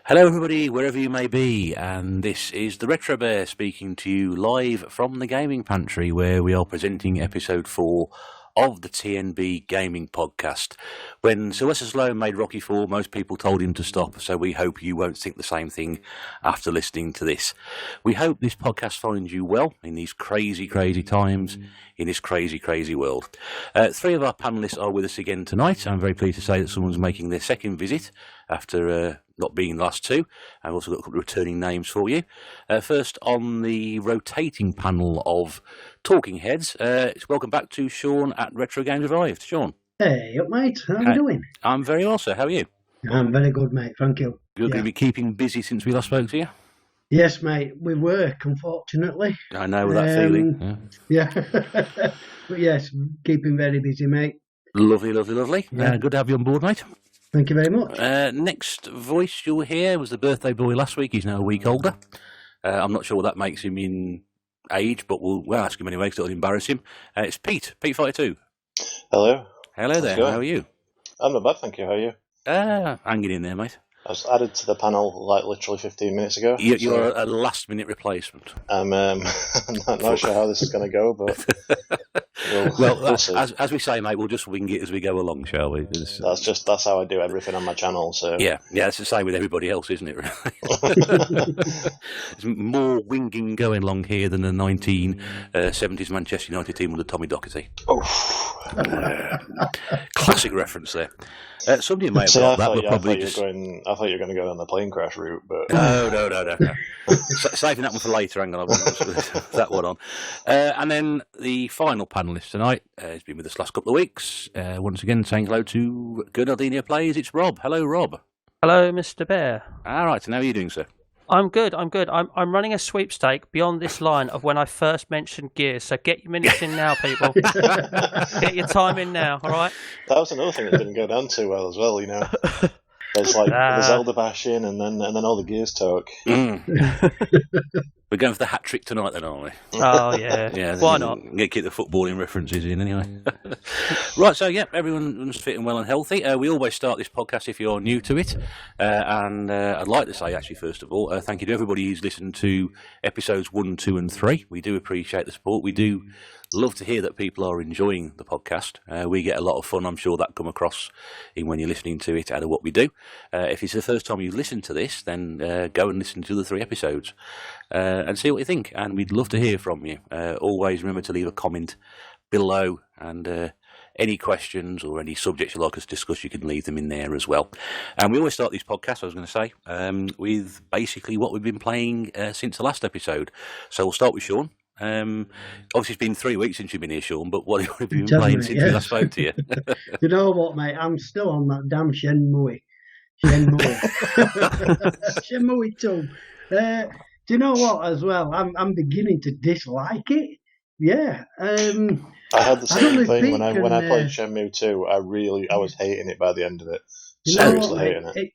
Hello everybody, wherever you may be, and this is the Retro Bear speaking to you live from the Gaming Pantry, where we are presenting episode 4 of the tNb Gaming Podcast. When Sylvester Stallone made Rocky 4, most people told him to stop, so we hope you won't think the same thing after listening to this. We hope this podcast finds you well in these crazy, crazy times, in this crazy, crazy world. 3 of our panellists are with us again tonight. I'm very pleased to say that someone's making their second visit after not being the last 2. I've also got a couple of returning names for you. First on the rotating panel of talking heads, welcome back to Sean at Retro Games Arrived. Sean. Hey, up mate, how are you doing? I'm very well, sir. How are you? I'm very good, mate, thank you. You're going to be keeping busy since we last spoke to you? Yes, mate, with work, unfortunately. I know that feeling. Yeah. But yes, keeping very busy, mate. Lovely, lovely, lovely. Yeah. Good to have you on board, mate. Thank you very much. Next voice you'll hear was the birthday boy last week. He's now a week older. I'm not sure what that makes him in age, but we'll ask him anyway, because it'll embarrass him. It's Pete 42. Hello. Hello there, how are you? I'm not bad, thank you. How are you? Hanging in there, mate. I was added to the panel like literally 15 minutes ago. You're a last-minute replacement. I'm not sure how this is going to go, but we'll see. As we say, mate, we'll just wing it as we go along, shall we? That's how I do everything on my channel. So yeah, it's the same with everybody else, isn't it? Really? There's more winging going along here than the 1970s Manchester United team under Tommy Docherty. Classic reference there. Somebody may have got that, but probably just... I thought you were going to go down the plane crash route, but... No. Saving that one for later, hang on, I won't that one on. And then the final panellist tonight has been with us the last couple of weeks. Once again, saying hello to Gernardino Plays, it's Rob. Hello, Rob. Hello, Mr. Bear. All right, and how are you doing, sir? I'm good. I'm running a sweepstake beyond this line of when I first mentioned Gears, so get your minutes in now, people. Get your time in now, all right? That was another thing that didn't go down too well as well, you know. There's like the Zelda bashing and then all the Gears talk. We're going for the hat trick tonight, then, aren't we? Oh yeah. Why not? Keep the footballing references in anyway. Right, so yeah, everyone's fitting well and healthy. We always start this podcast if you're new to it, and I'd like to say actually first of all, thank you to everybody who's listened to episodes 1, 2, and 3. We do appreciate the support. We do love to hear that people are enjoying the podcast. We get a lot of fun. I'm sure that come across in when you're listening to it out of what we do. If it's the first time you've listened to this, then go and listen to the 3 episodes and see what you think. And we'd love to hear from you. Always remember to leave a comment below, and any questions or any subjects you'd like us to discuss, you can leave them in there as well. And we always start these podcasts, I was going to say, with basically what we've been playing since the last episode. So we'll start with Sean. Obviously it's been 3 weeks since you've been here, Sean, but what have you been playing since we last spoke to you? You know what, mate, I'm still on that damn Shenmue 2. Do you know what, as well, I'm beginning to dislike it. Yeah. I had the same thing when I played Shenmue 2. I was hating it by the end of it. Seriously hating it.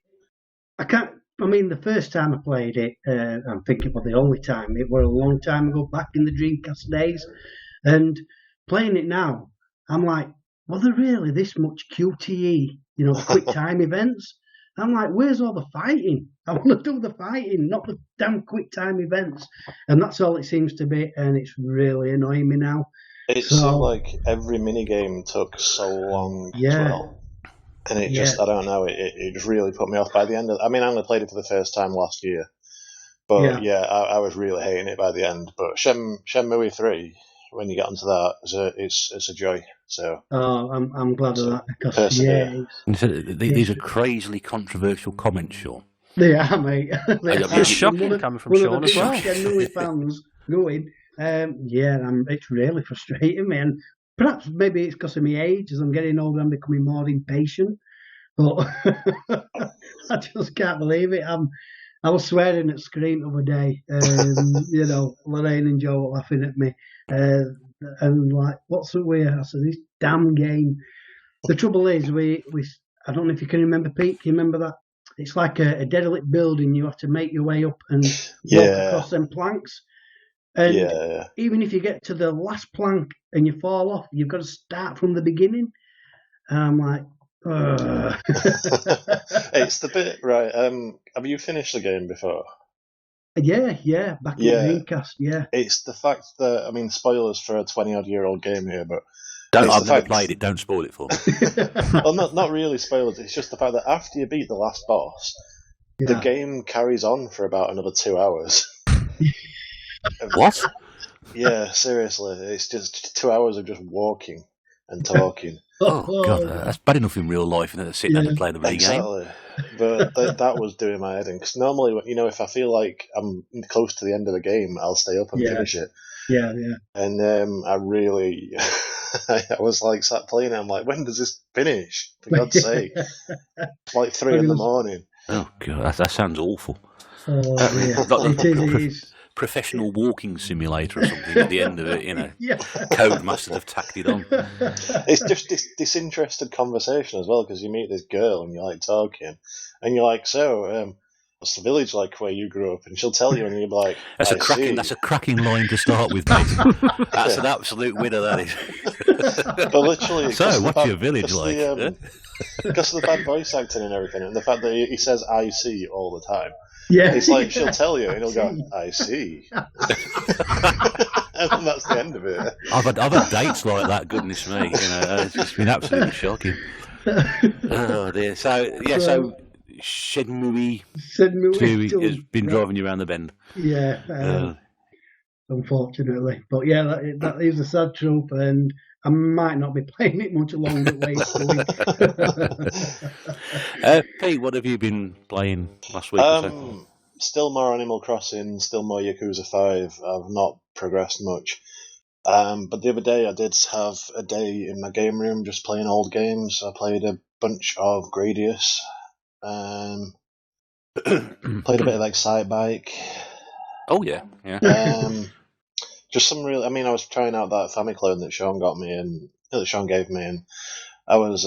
I mean, the first time I played it, I'm thinking for the only time, it was a long time ago, back in the Dreamcast days, and playing it now, I'm like, well, there really this much QTE, quick time events? I'm like, where's all the fighting? I want to do the fighting, not the damn quick time events. And that's all it seems to be, and it's really annoying me now. It seemed like every minigame took so long as well. And it just, I don't know, it just really put me off by the end. I only played it for the first time last year. But I was really hating it by the end. But Shenmue 3, when you get onto that, it's a joy. So I'm glad of that, because these are crazily controversial comments, Sean. They are, mate. It's shocking coming from Sean as well. Shenmue fans going, it's really frustrating me. And perhaps maybe it's because of my age. As I'm getting older, I'm becoming more impatient. But I just can't believe it. I was swearing at screen the other day. Lorraine and Joe were laughing at me. And like, what's the way? I said, this damn game. The trouble is, I don't know if you can remember, Pete. Can you remember that? It's like a derelict building. You have to make your way up and walk across them planks. And even if you get to the last plank and you fall off, you've got to start from the beginning. And I'm like, It's the bit, right, have you finished the game before? Yeah, back in the Dreamcast, yeah. It's the fact that, I mean, spoilers for a 20-odd-year-old game here, but... I've never played it, don't spoil it for me. Well, not really spoilers, it's just the fact that after you beat the last boss, the game carries on for about another 2 hours. What? Yeah, seriously, it's just 2 hours of just walking and talking. Oh, God, that's bad enough in real life, and then sit down and play the video game. But that was doing my head in. Because normally, if I feel like I'm close to the end of the game, I'll stay up and finish it. Yeah. And I really... I was like sat playing it, I'm like, when does this finish? For God's sake. It's like 3 in the morning. Oh, God, that sounds awful. Oh, yeah. It is. Professional walking simulator or something at the end of it, Codemasters have tacked it on. It's just this disinterested conversation as well, because you meet this girl and you're like talking, and you're like, so, what's the village like where you grew up? And she'll tell you, and you'll be like, that's a cracking line to start with, mate. That's an absolute winner, that is. But literally, so what's your village like? Because of the bad voice acting and everything, and the fact that he says "I see" all the time. Yeah, it's like she'll tell you, and he'll go, "I see," and that's the end of it. I've had dates like that. Goodness me, it's just been absolutely shocking. Oh dear. So Shenmue 2 has been driving you around the bend. Yeah, unfortunately, but yeah, that is a sad truth, and I might not be playing it much longer. Pete, what have you been playing last week? Still more Animal Crossing, still more Yakuza 5. I've not progressed much. But the other day I did have a day in my game room just playing old games. I played a bunch of Gradius. Played a bit of Excitebike. Oh yeah. Just some real. I mean, I was trying out that Famiclone that Sean got me and that Sean gave me, and I was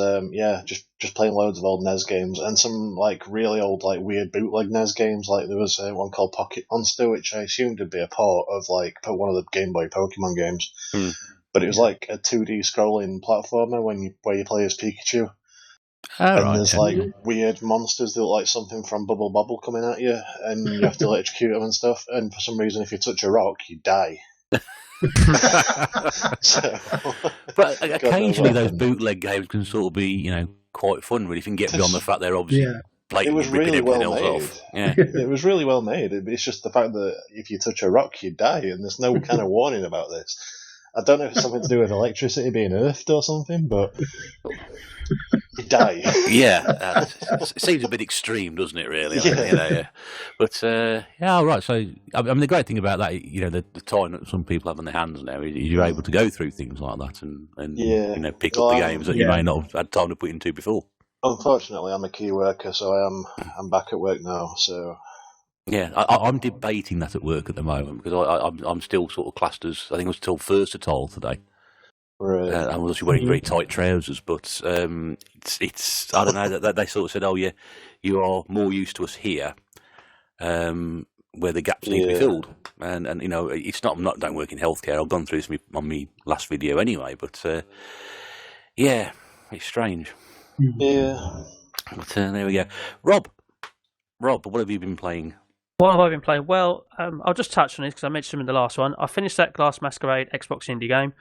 just playing loads of old NES games and some really old weird bootleg NES games. Like there was one called Pocket Monster, which I assumed would be a port of one of the Game Boy Pokemon games, but it was like a 2D scrolling platformer where you play as Pikachu. And there's weird monsters that look like something from Bubble Bobble coming at you, and you have to electrocute them and stuff. And for some reason, if you touch a rock, you die. But occasionally those bootleg games can sort of be, quite fun. Really, if you can get beyond the fact they're obviously it was really well made. Yeah, it was really well made. It's just the fact that if you touch a rock, you die, and there's no kind of warning about this. I don't know if it's something to do with electricity being earthed or something, but you die. Yeah, it seems a bit extreme, doesn't it? Really, But all right. So, I mean, the great thing about that, the time that some people have on their hands now is you're able to go through things like that and pick up the games that you may not have had time to put into before. Unfortunately, I'm a key worker, so I'm back at work now. So. Yeah, I'm debating that at work at the moment because I'm still sort of classed as, I think I was still versatile today. Right. I was wearing very tight trousers, but it's I don't know, that they sort of said, oh yeah, you are more used to us here, where the gaps need to be filled, and it's not, don't work in healthcare. I've gone through this on my last video anyway, but it's strange. Yeah. But there we go. Rob, what have you been playing? What have I been playing? Well, I'll just touch on this because I mentioned them in the last one. I finished that Glass Masquerade Xbox indie game.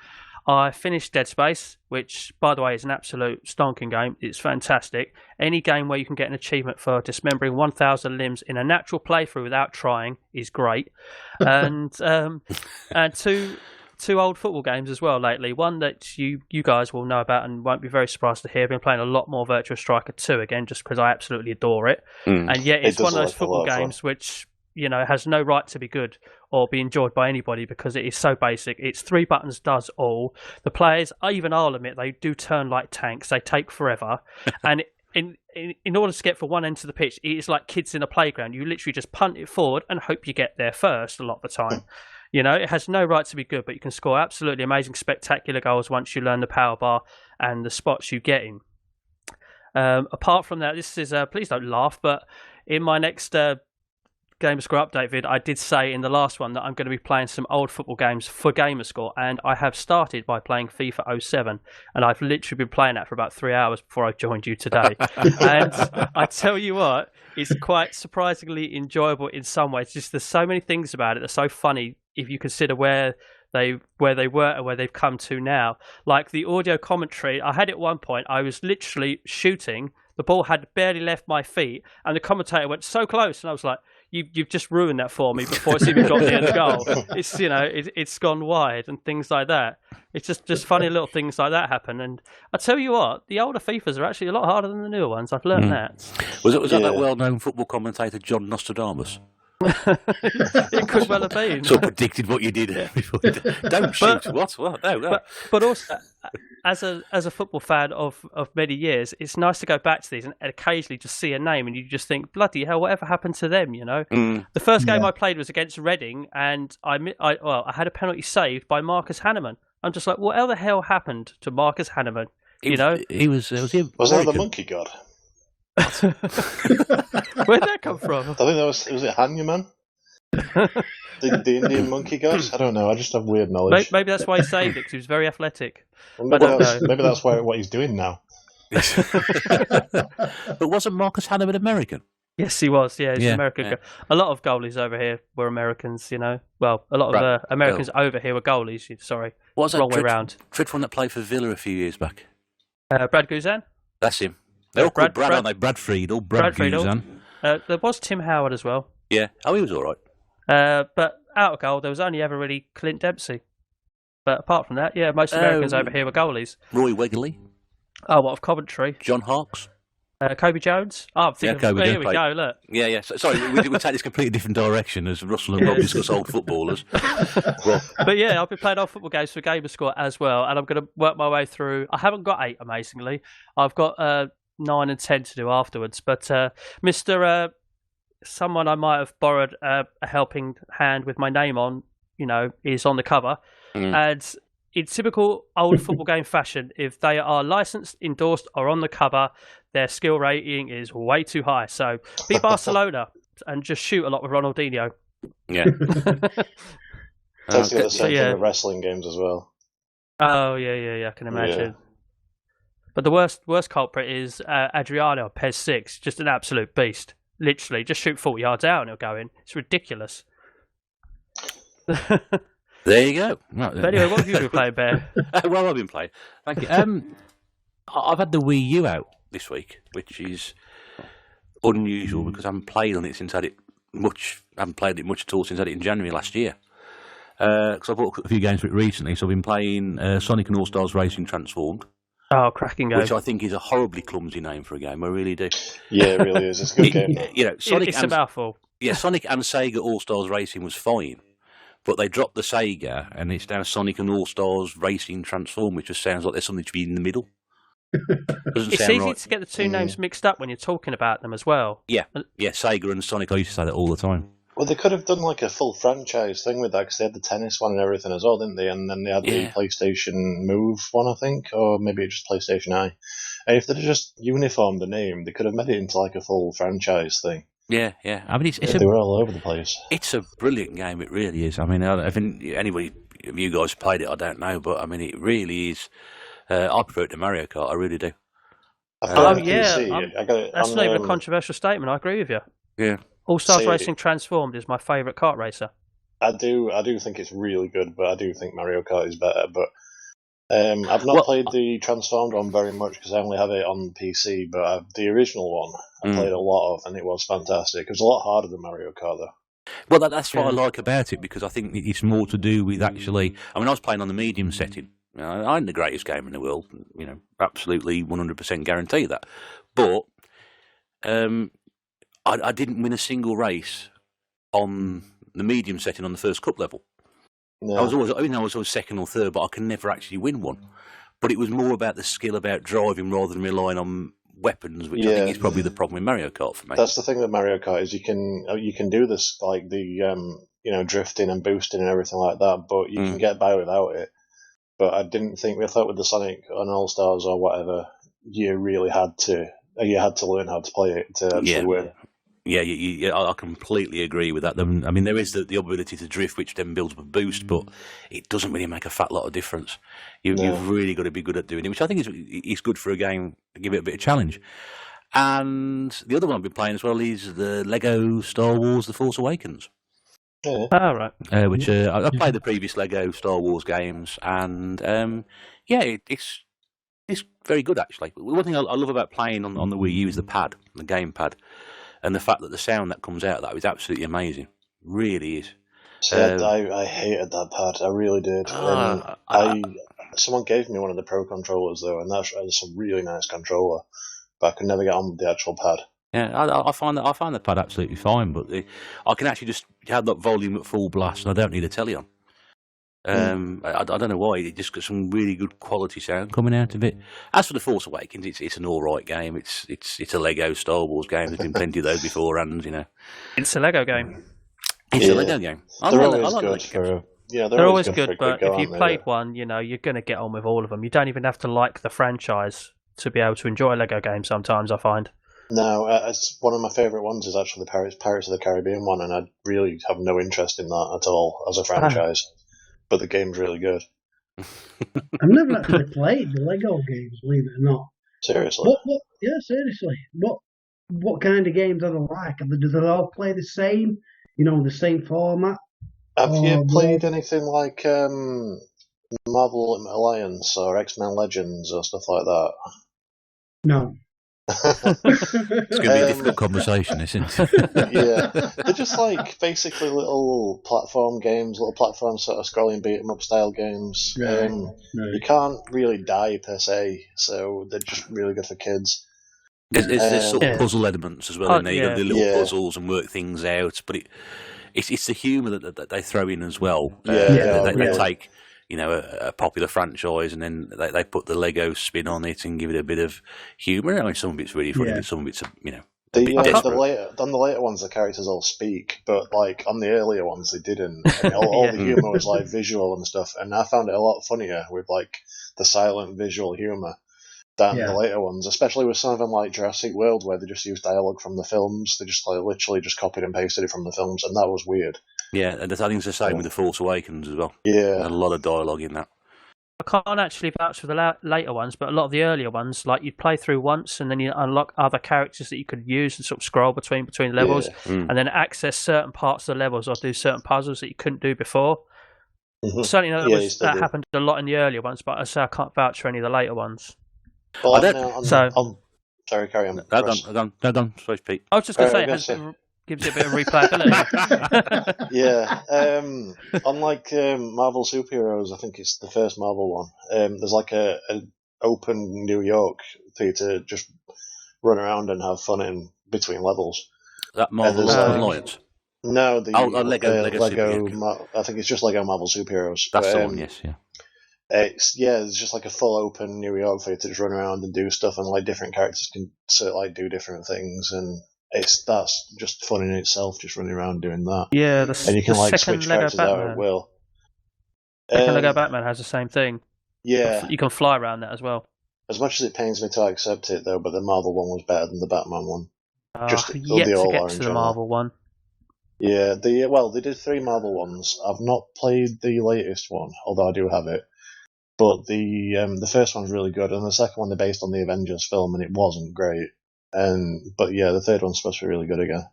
I finished Dead Space, which, by the way, is an absolute stonking game. It's fantastic. Any game where you can get an achievement for dismembering 1,000 limbs in a natural playthrough without trying is great. And two old football games as well lately. One that you guys will know about and won't be very surprised to hear. I've been playing a lot more Virtua Striker 2 again, just because I absolutely adore it. And yet it's one of those football games which has no right to be good or be enjoyed by anybody because it is so basic. It's 3 buttons does all. The players, even I'll admit, they do turn like tanks. They take forever. And in order to get from one end to the pitch, it is like kids in a playground. You literally just punt it forward and hope you get there first a lot of the time. It has no right to be good, but you can score absolutely amazing, spectacular goals once you learn the power bar and the spots you get in. Apart from that, this is, please don't laugh, but in my next Gamerscore update vid, I did say in the last one that I'm going to be playing some old football games for Gamerscore, and I have started by playing FIFA 07, and I've literally been playing that for about 3 hours before I joined you today. And I tell you what, it's quite surprisingly enjoyable in some ways. Just there's so many things about it that are so funny if you consider where they were and where they've come to now. Like the audio commentary, I had it at one point, I was literally shooting, the ball had barely left my feet, and the commentator went so close, and I was like, you've just ruined that for me before it's even got near the goal. It's, you know, it's gone wide and things like that. It's just funny little things like that happen. And I tell you what, the older FIFAs are actually a lot harder than the newer ones. I've learned that. Was that well-known football commentator John Nostradamus? It could well have been. So predicted what you did before. Don't shoot. What? No. But also, as a football fan of many years, it's nice to go back to these and occasionally just see a name and you just think, bloody hell, whatever happened to them? You know. The first game I played was against Reading, and I had a penalty saved by Marcus Hanneman. I'm just like, what the hell happened to Marcus Hanneman? It was him. Was that the monkey god? Where'd that come from? I think that was it Hanuman? the Indian monkey god? I don't know, I just have weird knowledge. Maybe that's why he saved it, because he was very athletic. Well, maybe that's what he's doing now. But wasn't Marcus Hanneman American? Yes, he was. Yeah, he's American. Yeah. A lot of goalies over here were Americans, you know. Well, a lot of Americans over here were goalies. Sorry, what was wrong that way round. Dreadful one that played for Villa a few years back. Brad Guzan? That's him. They're all called Brad, aren't they? Brad Friedel, Brad Guzan. There was Tim Howard as well. Yeah. Oh, he was all right. But out of goal, there was only ever really Clint Dempsey. But apart from that, most Americans over here were goalies. Roy Wegley. Oh, what, of Coventry? John Harkes. Kobe Jones. Oh, I'm thinking, Kobe here we go, look. Yeah. Sorry, we take this completely different direction as Russell and Rob discuss old footballers. But yeah, I've been playing old football games for Gamerscore as well, and I'm going to work my way through. I haven't got 8, amazingly. I've got 9 and 10 to do afterwards. But Mr. Someone I might have borrowed a helping hand with my name on, you know, is on the cover. And in typical old football game fashion, if they are licensed, endorsed, or on the cover, their skill rating is way too high. So be Barcelona and just shoot a lot with Ronaldinho. Yeah. That's the same thing with wrestling games as well. Oh, yeah, I can imagine. Yeah. But the worst culprit is Adriano, PES 6, just an absolute beast. Literally, just shoot 40 yards out and he'll go in. It's ridiculous. There you go. Right. But anyway, what have you been playing, Bear? Well, I've been playing. Thank you. I've had the Wii U out this week, which is unusual because I haven't played on it since I had it much. I haven't played it much at all since I had it in January last year. Because I bought a few games for it recently, so I've been playing Sonic and All Stars Racing Transformed. Oh, cracking game! Which I think is a horribly clumsy name for a game. I really do. Yeah, it really is. It's a good game. You know, Sonic it's a mouthful. Yeah, Sonic and Sega All Stars Racing was fine. But they dropped the Sega, and it's now Sonic and All Stars Racing Transform, which just sounds like there's something to be in the middle. It's easy to get the two names mixed up when you're talking about them as well. Yeah, Sega and Sonic, I used to say that all the time. Well, they could have done like a full franchise thing with that, because they had the tennis one and everything as well, didn't they? And then they had the PlayStation Move one, I think, or maybe just PlayStation Eye. And if they'd just uniformed the name, they could have made it into like a full franchise thing. Yeah. I mean, they were all over the place. It's a brilliant game. It really is. I mean, if anybody of you guys played it, I don't know, but I mean, it really is. I prefer it to Mario Kart. I really do. That's not even a controversial statement. I agree with you. Yeah. All Stars Racing Transformed is my favourite kart racer. I do think it's really good, but I do think Mario Kart is better. But I've not played the Transformed one very much because I only have it on PC. But the original one I played a lot of, and it was fantastic. It was a lot harder than Mario Kart, though. Well, that's what I like about it, because I think it's more to do with actually. I mean, I was playing on the medium setting. You know, I ain't the greatest gamer in the world, you know, absolutely 100% guarantee that. But I didn't win a single race on the medium setting on the first cup level. No. I was always second or third, but I can never actually win one. But it was more about the skill about driving rather than relying on weapons, which I think is probably the problem with Mario Kart for me. That's the thing with Mario Kart is you can do this like the drifting and boosting and everything like that, but you can get by without it. But I thought with the Sonic and All Stars or whatever, you really had to learn how to play it to actually win. Yeah, I completely agree with that. I mean, there is the ability to drift, which then builds up a boost, but it doesn't really make a fat lot of difference. You've really got to be good at doing it, which I think is good for a game to give it a bit of challenge. And the other one I've been playing as well is the Lego Star Wars: The Force Awakens. Oh, right. Which I played the previous Lego Star Wars games, and it's very good actually. One thing I love about playing on the Wii U is the gamepad, and the fact that the sound that comes out of that is absolutely amazing. Really is. See, I hated that pad. I really did. Someone gave me one of the Pro controllers though, and that's a really nice controller, but I could never get on with the actual pad. Yeah, I find the pad absolutely fine, but I can actually just have that volume at full blast, and I don't need a telly on. I don't know why. It just got some really good quality sound coming out of it. As for the Force Awakens, it's an all right game. It's a Lego Star Wars game. There's been plenty of those beforehand, you know. It's a Lego game. It's a Lego game. They're always good, but if you played one, you know, you're going to get on with all of them. You don't even have to like the franchise to be able to enjoy a Lego game. Sometimes I find. No, it's one of my favourite ones is actually the Pirates of the Caribbean one, and I really have no interest in that at all as a franchise. But the game's really good. I've never actually played the Lego games, believe it or not. Seriously? Yeah, seriously. What kind of games are they like? Do they all play the same? You know, the same format? Have you played anything like Marvel Alliance or X-Men Legends or stuff like that? No. It's going to be a difficult conversation, isn't it? Yeah, they're just like basically little platform games, little platform sort of scrolling beat 'em up style games. Right. You can't really die per se, so they're just really good for kids. There's sort of puzzle elements as well in there. You've got the little puzzles and work things out, but it's the humour that they throw in as well. They take, you know, a popular franchise, and then they put the Lego spin on it and give it a bit of humour. I mean, some of it's really funny, but some of it's, you know, on the later ones, the characters all speak, but like on the earlier ones, they didn't. And all the humour was like visual and stuff, and I found it a lot funnier with like the silent visual humour than the later ones, especially with some of them like Jurassic World, where they just use dialogue from the films. They just like literally just copied and pasted it from the films, and that was weird. Yeah, and I think it's the same with The Force Awakens as well. Yeah. A lot of dialogue in that. I can't actually vouch for the later ones, but a lot of the earlier ones, like you'd play through once and then you unlock other characters that you could use and sort of scroll between levels and then access certain parts of the levels or do certain puzzles that you couldn't do before. Mm-hmm. Certainly that happened a lot in the earlier ones, but I say I can't vouch for any of the later ones. Well, sorry, carry on. No, done. Sorry, Pete. I was just going to say, it gives you a bit of replayability. Unlike Marvel Superheroes, I think it's the first Marvel one, there's like an open New York for you to just run around and have fun in between levels. That Marvel Alliance? No, Lego. I think it's just Lego Marvel Superheroes. That's the one, yes, yeah. It's just like a full open New York for you to just run around and do stuff, and like different characters can sort of like do different things, and that's just fun in itself, just running around doing that. Yeah, and you can like switch characters out at will. Second Lego Batman has the same thing. Yeah, you can fly around that as well. As much as it pains me to accept it, though, but the Marvel one was better than the Batman one. Yet to get to the Marvel one. Yeah, they did 3 Marvel ones. I've not played the latest one, although I do have it. But the first one's really good, and the second one they're based on the Avengers film, and it wasn't great. But yeah, the third one's supposed to be really good again.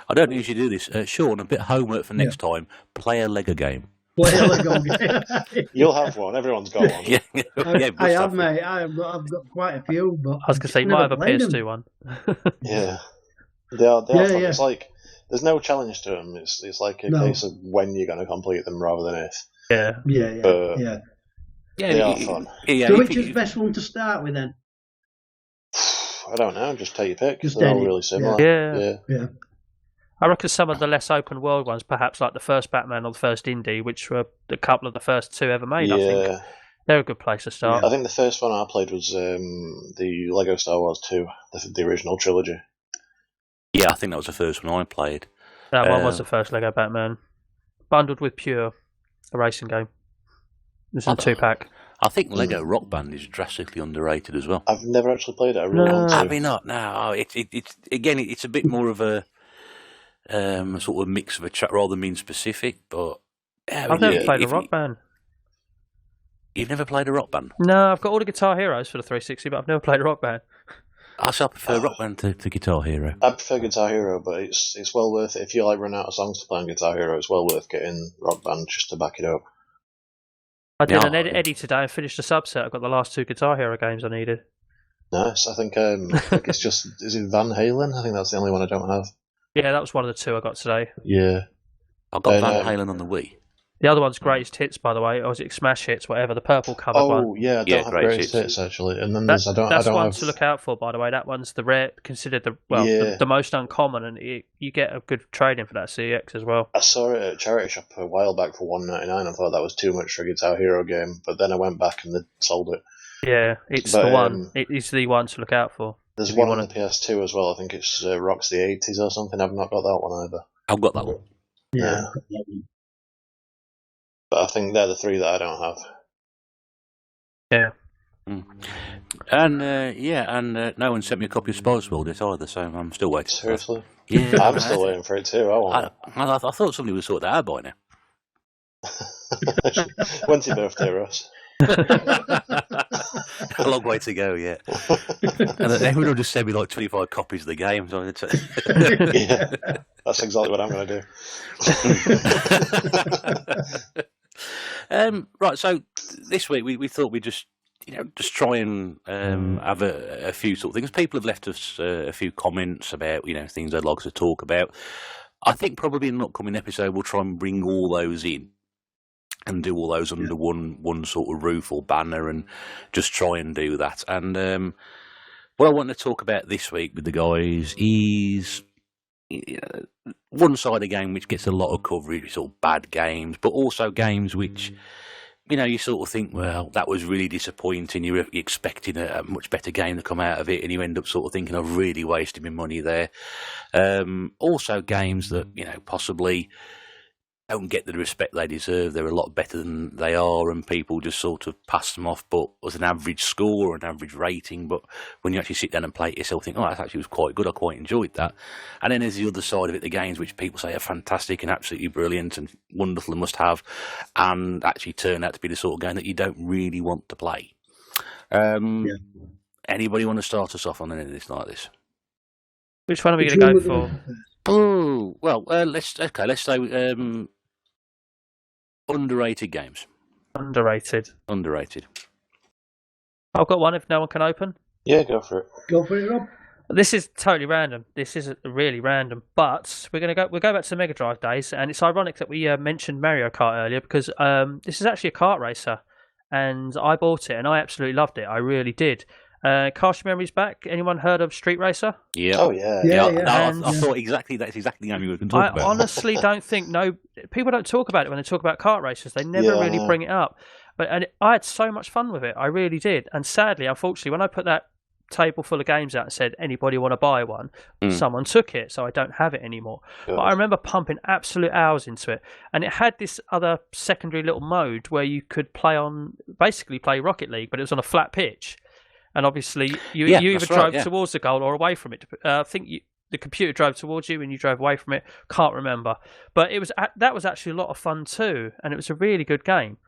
I don't usually do this. Sean, a bit of homework for next time. Play a Lego game. Play a Lego game. You'll have one. Everyone's got one. I have, mate. I've got quite a few. But I was going to say, you might have a PS2 one. Yeah. They are fun. Yeah. It's like, there's no challenge to them. It's like a case of when you're going to complete them rather than if. Yeah. Yeah, they are fun. Yeah, so which is the best one to start with then? I don't know. Just take your pick. They're all really similar. Yeah. I reckon some of the less open world ones, perhaps like the first Batman or the first Indie, which were a couple of the first 2 ever made, I think. They're a good place to start. I think the first one I played was the Lego Star Wars 2, the original trilogy. Yeah, I think that was the first one I played. That one was the first Lego Batman. Bundled with Pure, a racing game. It's a 2-pack. I think Lego Rock Band is drastically underrated as well. I've never actually played it. I really want to. Have you not? No. It's a bit more of a sort of mix of a track rather than being specific. But I've never played a Rock Band. You've never played a Rock Band? No, I've got all the Guitar Heroes for the 360, but I've never played a Rock Band. I prefer Rock Band to Guitar Hero. I prefer Guitar Hero, but it's well worth it. If you run out of songs to play on Guitar Hero, it's well worth getting Rock Band just to back it up. I did an Eddie today and finished a subset. I've got the last 2 Guitar Hero games I needed. Nice. I think it's just... Is it Van Halen? I think that's the only one I don't have. Yeah, that was one of the 2 I got today. Yeah. I got Van Halen on the Wii. The other one's Greatest Hits, by the way, or is it Smash Hits, whatever, the purple cover one. Oh, yeah, I don't have Greatest Hits, actually. And then that's one to look out for, by the way. That one's considered the most uncommon, and you get a good trade-in for that CX as well. I saw it at Charity Shop a while back for $1.99. I thought that was too much for a Guitar Hero game, but then I went back and they sold it. Yeah, it's the one. It is the one to look out for. There's one on the PS2 as well. I think it's Rocks the 80s or something. I've not got that one either. I've got that one. Yeah. But I think they're the 3 that I don't have. Yeah. And no one sent me a copy of Spice World yet either, so I'm still waiting. Seriously? Yeah. I'm still waiting for it too. I thought somebody would sort that out by now. When's your birthday, Ross? A long way to go yet. And everyone will just send me like 25 copies of the game. So yeah, that's exactly what I'm going to do. Right, so this week we thought we'd just try and have a few sort of things. People have left us a few comments about things they'd like us to talk about. I think probably in an upcoming episode we'll try and bring all those in and do all those under one sort of roof or banner and just try and do that. And what I want to talk about this week with the guys is one side of the game which gets a lot of coverage, sort of bad games, but also games which, you sort of think, well, that was really disappointing. You're expecting a much better game to come out of it, and you end up sort of thinking, I've really wasted my money there. Also games that, possibly don't get the respect they deserve. They're a lot better than they are, and people just sort of pass them off, but as an average score or an average rating. But when you actually sit down and play it yourself, think, that actually was quite good. I quite enjoyed that. And then there's the other side of it, the games which people say are fantastic and absolutely brilliant and wonderful and must have, and actually turn out to be the sort of game that you don't really want to play. Anybody want to start us off on anything like this? Which one are we going to go for? Oh, well, let's say underrated games. Underrated. I've got one if no one can open. Yeah, go for it. Go for it, Rob. This is totally random. This is really random, but we'll go back to the Mega Drive days, and it's ironic that we mentioned Mario Kart earlier because this is actually a kart racer, and I bought it and I absolutely loved it. I really did. Cast your memories back. Anyone heard of Street Racer? Yeah. Oh yeah. I thought that's exactly the game you were going to talk about. I honestly don't think people don't talk about it when they talk about kart racers. They never really bring it up. But I had so much fun with it. I really did. And sadly, unfortunately, when I put that table full of games out and said anybody want to buy one, someone took it, so I don't have it anymore. But I remember pumping absolute hours into it, and it had this other secondary little mode where you could play Rocket League, but it was on a flat pitch. And obviously, you either drove towards the goal or away from it. I think the computer drove towards you and you drove away from it. Can't remember. But that was actually a lot of fun too. And it was a really good game.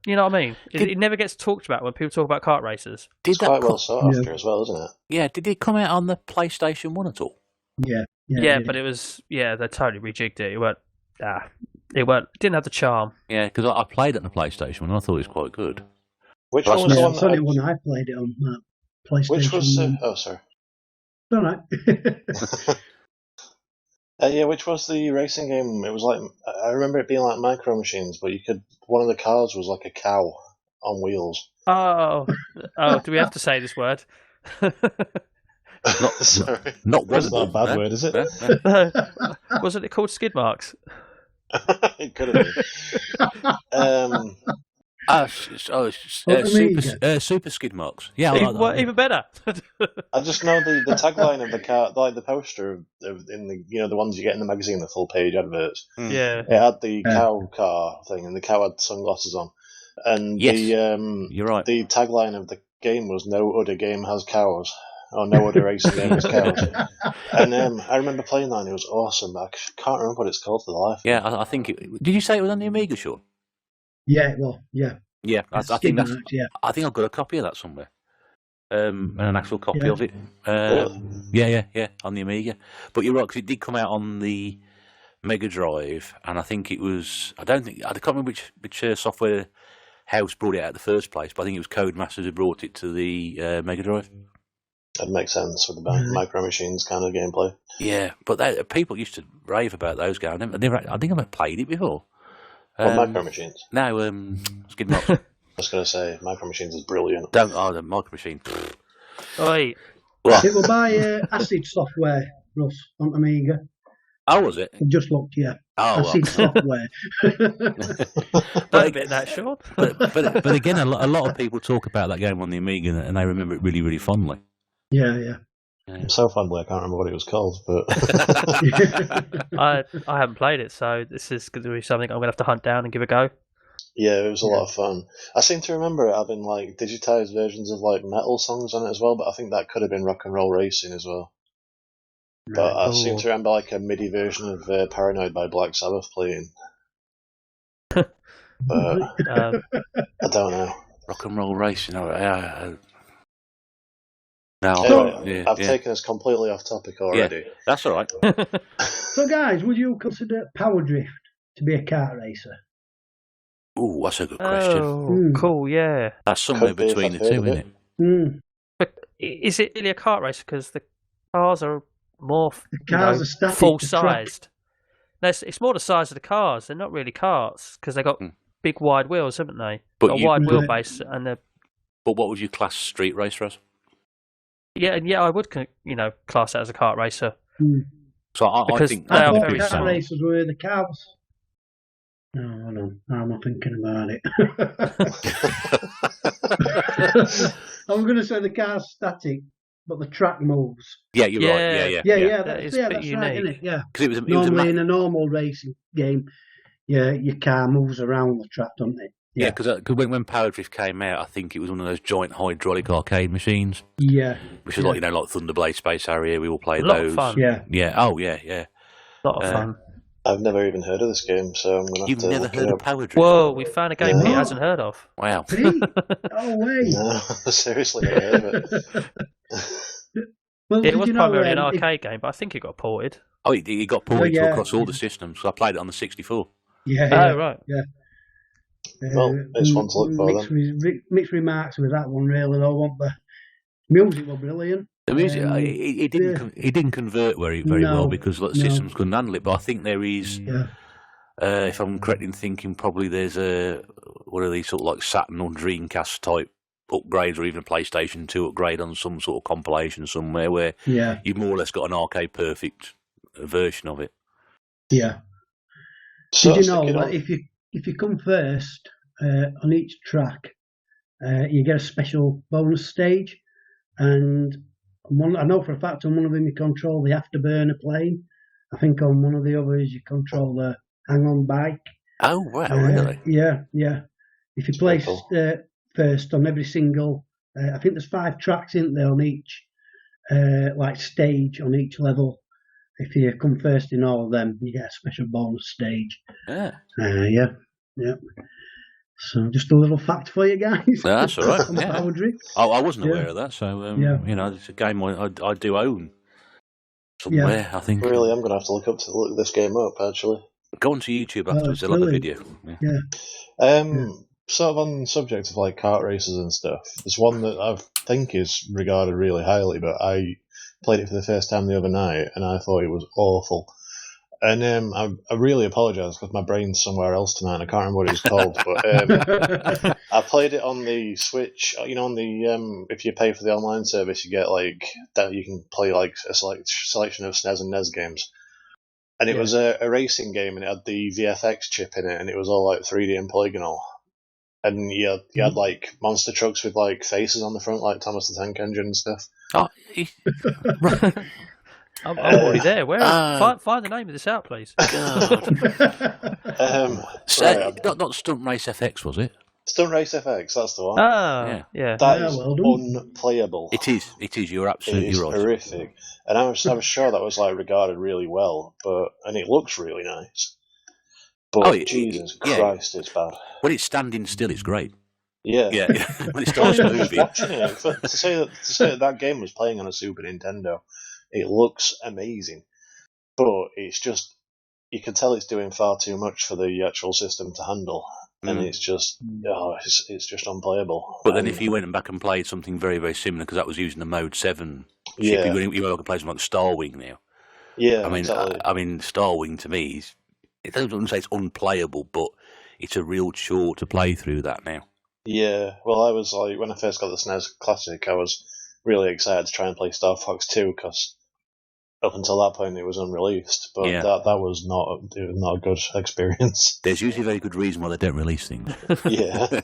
You know what I mean? It never gets talked about when people talk about kart racers. It's quite well sought after as well, isn't it? Yeah, did it come out on the PlayStation 1 at all? Yeah, but it was... Yeah, they totally rejigged it. It didn't have the charm. Yeah, because I played it on the PlayStation 1 and I thought it was quite good. Which one was the one? It's only one I played it on PlayStation. Which was? Sorry. All right. Which was the racing game? It was like I remember it being like Micro Machines, but one of the cars was like a cow on wheels. Oh! Do we have to say this word? Sorry. Not That's not a bad word, is it? Wasn't it called Skid Marks? It could have been. Super Skid Marks. Yeah, I like that. Even better. I just know the tagline of the car, like the poster in the the ones you get in the magazine, the full page adverts. Yeah, it had the cow car thing, and the cow had sunglasses on. And you're right. The tagline of the game was "No other game has cows." or no other racing game was cows. And I remember playing that and it was awesome, but I can't remember what it's called for the life. Yeah, I think did you say it was on the Amiga, Sean? Yeah, well, yeah. Yeah, I think that's. Yeah. I think I've got a copy of that somewhere. And an actual copy of it. Yeah, on the Amiga. But you're right, because it did come out on the Mega Drive, and I think it was. I can't remember which software house brought it out in the first place, but I think it was Codemasters who brought it to the Mega Drive. That makes sense with the Micro Machines kind of gameplay. Yeah, but people used to rave about those games. I think I've played it before. Micro Machines? No, Skid Marks. I was going to say, Micro Machines is brilliant. The Micro Machine. Oi. It will buy Acid software, Russ, on Amiga. Oh, was it? I just looked, yeah. Oh, Acid software. Not a bit that short. But again, a lot of people talk about that game on the Amiga and they remember it really, really fondly. Yeah. So fondly, I can't remember what it was called, but I haven't played it, so this is going to be something I'm going to have to hunt down and give a go. Yeah, it was a lot of fun. I seem to remember it having like digitized versions of like metal songs on it as well, but I think that could have been Rock and Roll Racing as well. Right. But I seem to remember like a MIDI version of Paranoid by Black Sabbath playing. But I don't know. Rock and Roll Racing. Anyway, I've taken us completely off topic already. Yeah, that's all right. So, guys, would you consider Power Drift to be a kart racer? Oh, that's a good question. Oh, cool, yeah. That's somewhere between the two, isn't it? Mm. But is it really a kart racer? Because the cars are more are full-sized. No, it's more the size of the cars. They're not really karts because they've got big, wide wheels, haven't they? But a wide wheelbase. But what would you class Street Racer as? Yeah, I would, class that as a kart racer. Mm. So I think they are very kart racers were the cars. No, hold on. I'm not thinking about it. I'm going to say the car's static, but the track moves. Yeah, you're right. Yeah, that's unique. right, isn't it? Yeah. Because it normally in a normal racing game, your car moves around the track, doesn't it? Yeah, because when Power Drift came out, I think it was one of those giant hydraulic arcade machines. Yeah. Which is like Thunderblade, Space Harrier. We all played A those. lot of fun. Yeah. Oh, yeah. A lot of fun. I've never even heard of this game, so I'm going to have to. You've never heard of Power Drift? Whoa, we found a game he hasn't heard of. Wow. Oh, wait. No, seriously, never heard of it. Well, it was primarily an arcade game, but I think it got ported. Oh, it got ported across all the systems. So I played it on the 64. Yeah. Oh, right. Yeah. Well, it's one to look for then. Mixed remarks with that one, really, though, weren't there? Music was brilliant. The music, it didn't convert very well because systems couldn't handle it. But I think there is, if I'm correct in thinking, probably there's one of these sort of like Saturn or Dreamcast type upgrades, or even a PlayStation 2 upgrade on some sort of compilation somewhere where you've more or less got an arcade perfect version of it. Yeah. So did you know that if you come first on each track, you get a special bonus stage, and I know for a fact on one of them you control the afterburner plane. I think on one of the others you control the hang-on bike. Oh, wow, really? Yeah. If you place first on every single, I think there's 5 tracks, isn't there, on each stage on each level. If you come first in all of them, you get a special bonus stage. Yeah. Yeah. So just a little fact for you guys. No, that's all right. Power Drift. I wasn't aware of that. So, it's a game I do own somewhere, I think. Really, I'm going to have to look this game up, actually. Go onto YouTube afterwards. They'll have a video. Yeah. Sort of on the subject of like kart races and stuff, there's one that I think is regarded really highly, but I played it for the first time the other night and I thought it was awful. And I really apologise because my brain's somewhere else tonight and I can't remember what it's called. But I played it on the Switch. On the if you pay for the online service, you get like that. You can play like a selection of SNES and NES games. And it was a racing game, and it had the VFX chip in it, and it was all like 3D and polygonal. And you had like monster trucks with like faces on the front, like Thomas the Tank Engine and stuff. Oh, right. I'm already there. Where? Find the name of this out, please. Not Stunt Race FX, was it? Stunt Race FX, that's the one. Oh, yeah. That is unplayable. It is. You're absolutely right. It's horrific. And I was sure that was like regarded really well, and it looks really nice. But Jesus Christ, it's bad. When it's standing still, it's great. Yeah. When it starts moving. Watching it, to say that game was playing on a Super Nintendo, it looks amazing. But it's just, you can tell it's doing far too much for the actual system to handle. And it's just, it's just unplayable. But then if you went back and played something very, very similar, because that was using the Mode 7 chip, you can play something like Star Wing now. Yeah, exactly. I mean, Star Wing to me, it doesn't say it's unplayable, but it's a real chore to play through that now. Yeah, well, I was like, when I first got the SNES Classic, I was really excited to try and play Star Fox 2, because up until that point it was unreleased, but that was not a good experience. There's usually a very good reason why they don't release things. Yeah.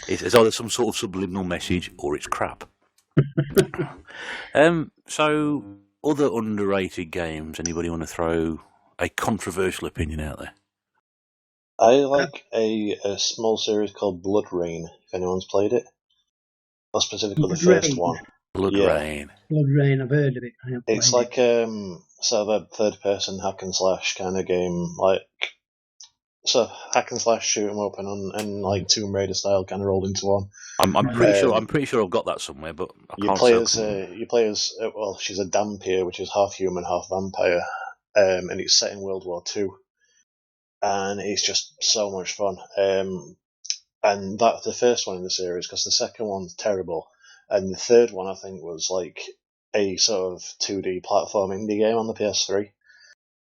It's either some sort of subliminal message or it's crap. So, other underrated games, anybody want to throw a controversial opinion out there? I like a small series called Blood Rain, if anyone's played it. Or specifically the first one. Blood Rain. Blood Rain, I've heard of it. It's like sort of a third-person hack and slash kind of game, so hack and slash, shoot 'em up, and like Tomb Raider style, kind of rolled into one. I'm pretty sure I've got that somewhere, but I can't. You play as well. She's a Dhampir, which is half human, half vampire, and it's set in World War II, and it's just so much fun. And that's the first one in the series, because the second one's terrible. And the third one, I think, was like a sort of 2D platform indie game on the PS3.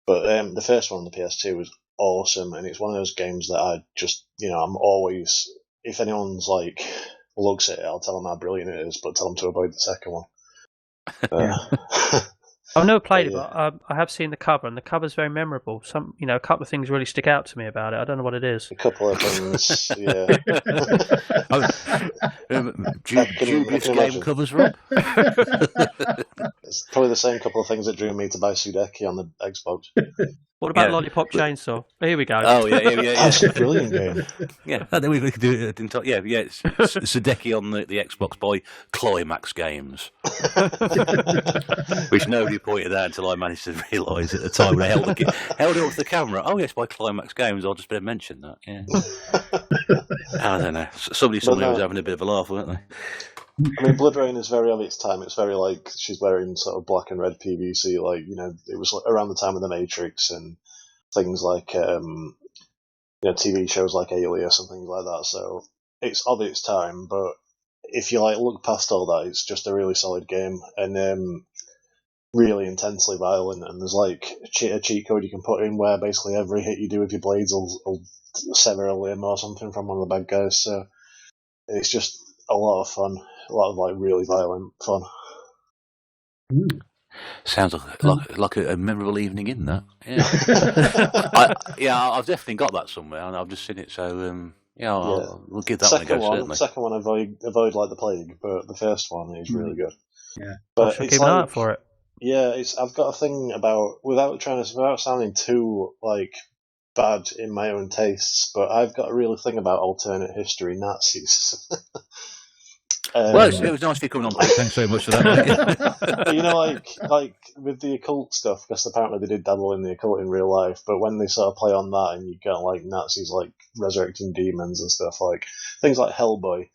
But the first one on the PS2 was awesome, and it's one of those games that I just, I'm always, if anyone's like looks at it, I'll tell them how brilliant it is, but tell them to avoid the second one. I've never played it, but I have seen the cover, and the cover's very memorable. A couple of things really stick out to me about it. I don't know what it is. A couple of things, yeah. Dubious game covers, Rob? It's probably the same couple of things that drew me to buy Sudeki on the Xbox. What about Lollipop Chainsaw? Here we go. Oh, yeah. That's a brilliant game. Yeah, I think we could do it. It's Sudeki on the Xbox by Climax Games. Which nobody pointed out until I managed to realise at the time when I held it up to the camera. Oh, yes, by Climax Games. I'll just better mention that, yeah. I don't know. Somebody was having a bit of a laugh, weren't they? I mean, Blood Rain is very of its time. It's very like she's wearing sort of black and red PVC. It was around the time of The Matrix and things like, TV shows like Alias and things like that. So it's of its time. But if you look past all that, it's just a really solid game and really intensely violent. And there's a cheat code you can put in where basically every hit you do with your blades will sever a limb or something from one of the bad guys. So it's just a lot of fun. A lot of really violent fun. Sounds like a memorable evening in that. Yeah, I've definitely got that somewhere, and I've just seen it. So we'll give that one a go. Certainly. Second one, avoid like the plague, but the first one is really good. Yeah, but keep an eye out for it. Yeah, I've got a thing about without sounding too bad in my own tastes, but I've got a real thing about alternate history Nazis. Well, it was nice of you coming on. Thanks so much for that. With the occult stuff, because apparently they did dabble in the occult in real life, but when they sort of play on that and you get Nazis resurrecting demons and stuff, things like Hellboy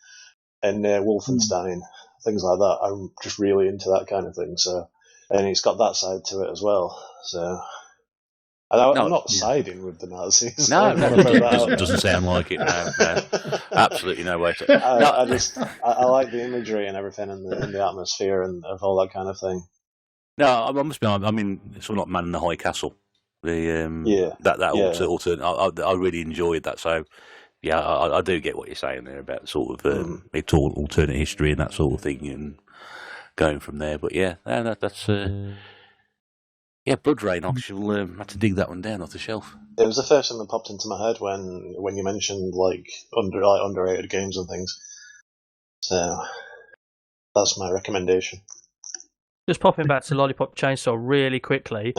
and Wolfenstein, things like that, I'm just really into that kind of thing. So, and it's got that side to it as well. So. I'm not siding with the Nazis. No, it doesn't sound like it. No. Absolutely no way to. I like the imagery and everything, and the atmosphere and of all that kind of thing. No, I must be. I mean, it's not Man in the High Castle. Alternate. I really enjoyed that. So, yeah, I do get what you're saying there about sort of alternate history and that sort of thing, and going from there. But yeah, that's. Yeah, Blood Rain. I shall have to dig that one down off the shelf. It was the first thing that popped into my head when you mentioned underrated games and things. So that's my recommendation. Just popping back to Lollipop Chainsaw really quickly.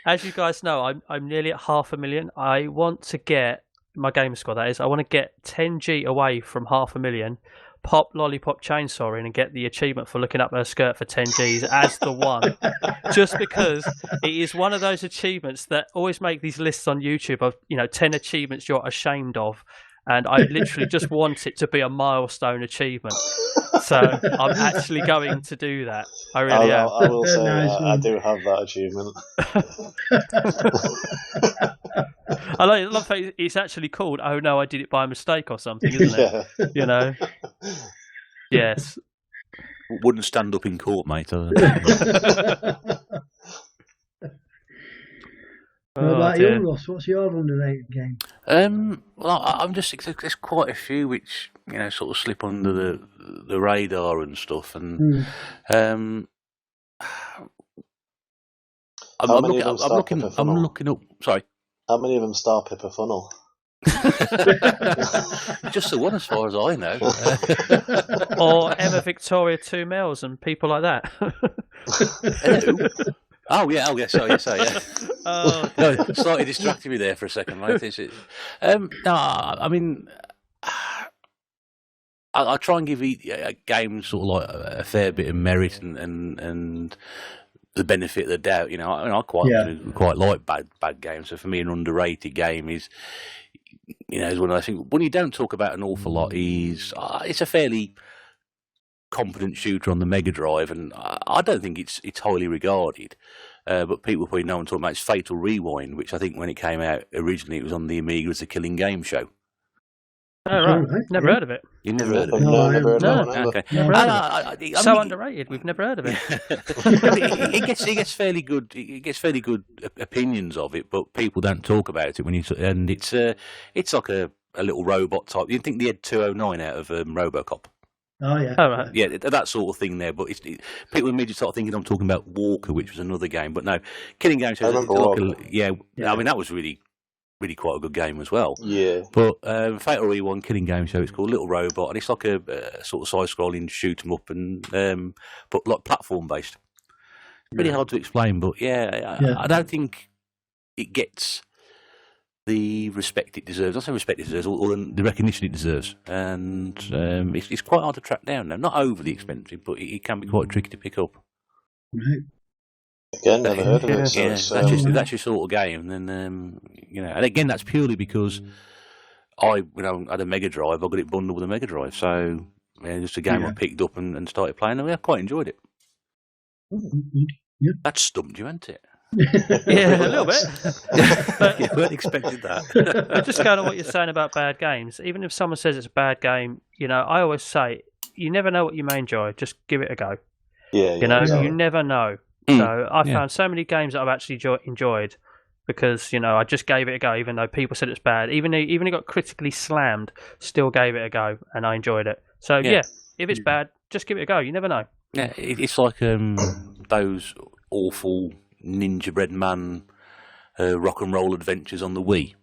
as you guys know, I'm nearly at 500,000. I want to get my gamer score. That is, I want to get 10G away from 500,000. Pop Lollipop Chainsaw in and get the achievement for looking up her skirt for 10Gs as the one. Just because it is one of those achievements that always make these lists on YouTube of 10 achievements you're ashamed of. And I literally just want it to be a milestone achievement. So I'm actually going to do that. I really am. I will say I do have that achievement. I love that it's actually called, oh no, I did it by mistake or something, isn't it? Yes. Wouldn't stand up in court, mate. What about you, Ross? What's your underrated game? Well, I'm just there's quite a few which sort of slip under the radar and stuff, and I'm looking up. Sorry, how many of them star Pippa Funnel? Just the one, as far as I know. Or Emma Victoria 2 Mils and people like that. Oh yeah, yeah. Oh. No, slightly distracted me there for a second, mate. No, I mean, I try and give games sort of like a fair bit of merit and the benefit of the doubt. I quite like bad games. So for me, an underrated game is when I think when you don't talk about an awful lot, it's a fairly competent shooter on the Mega Drive, and I don't think it's highly regarded. But people probably know and talking about it's Fatal Rewind, which I think when it came out originally, it was on the Amiga as a killing game show. Oh, right. Never heard of it. You never heard of it? No, never heard of it. Okay. Never heard of it. So underrated. We've never heard of it. It gets fairly good. It gets fairly good opinions of it, but people don't talk about it and it's like a little robot type. You'd think they had 209 out of RoboCop. Oh yeah, right. Yeah, that sort of thing there. But people immediately start thinking I'm talking about Walker, which was another game. But no, Killing Game Show. Yeah, I mean that was really quite a good game as well. Yeah. But Fatal Rewind, Killing Game Show. It's called Little Robot, and it's like a sort of side-scrolling shoot 'em up, and but like platform based. Really hard to explain, but I don't think it gets the respect it deserves. I say respect it deserves, or the recognition it deserves, and it's quite hard to track down now. Not overly expensive, but it can be quite tricky to pick up. Right. Again, never heard of it. So That's your sort of game, and and again, that's purely because I had a Mega Drive. I got it bundled with a Mega Drive, so just a game I picked up and started playing. I quite enjoyed it. Yeah. That stumped you, hasn't it? Yeah, a little bit. But you weren't expecting that. just going on what you're saying about bad games, even if someone says it's a bad game, I always say, you never know what you may enjoy. Just give it a go. Yeah. You never know. So I found so many games that I've actually enjoyed because, I just gave it a go, even though people said it's bad. Even it got critically slammed, still gave it a go, and I enjoyed it. So, if it's bad, just give it a go. You never know. Yeah, it's like those awful Ninja Man rock and roll adventures on the Wii.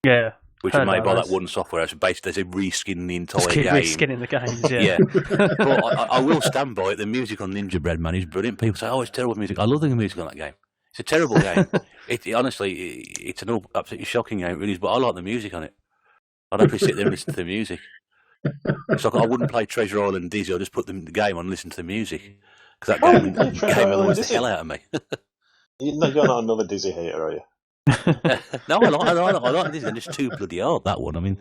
Yeah. Which are made by that one software house. Basically, they reskin the entire game. Reskinning the games, yeah. But I will stand by it. The music on Ninja Man is brilliant. People say, oh, it's terrible music. I love the music on that game. It's a terrible game. Honestly, it's an absolutely shocking game, it really is, but I like the music on it. I'd happily sit there and listen to the music. It's like I wouldn't play Treasure Island Dizzy. I'll just put the game on and listen to the music. Because that game annoys the hell out of me. You're not another Dizzy hater, are you? No, I like Dizzy. They're just too bloody hard, that one. I mean,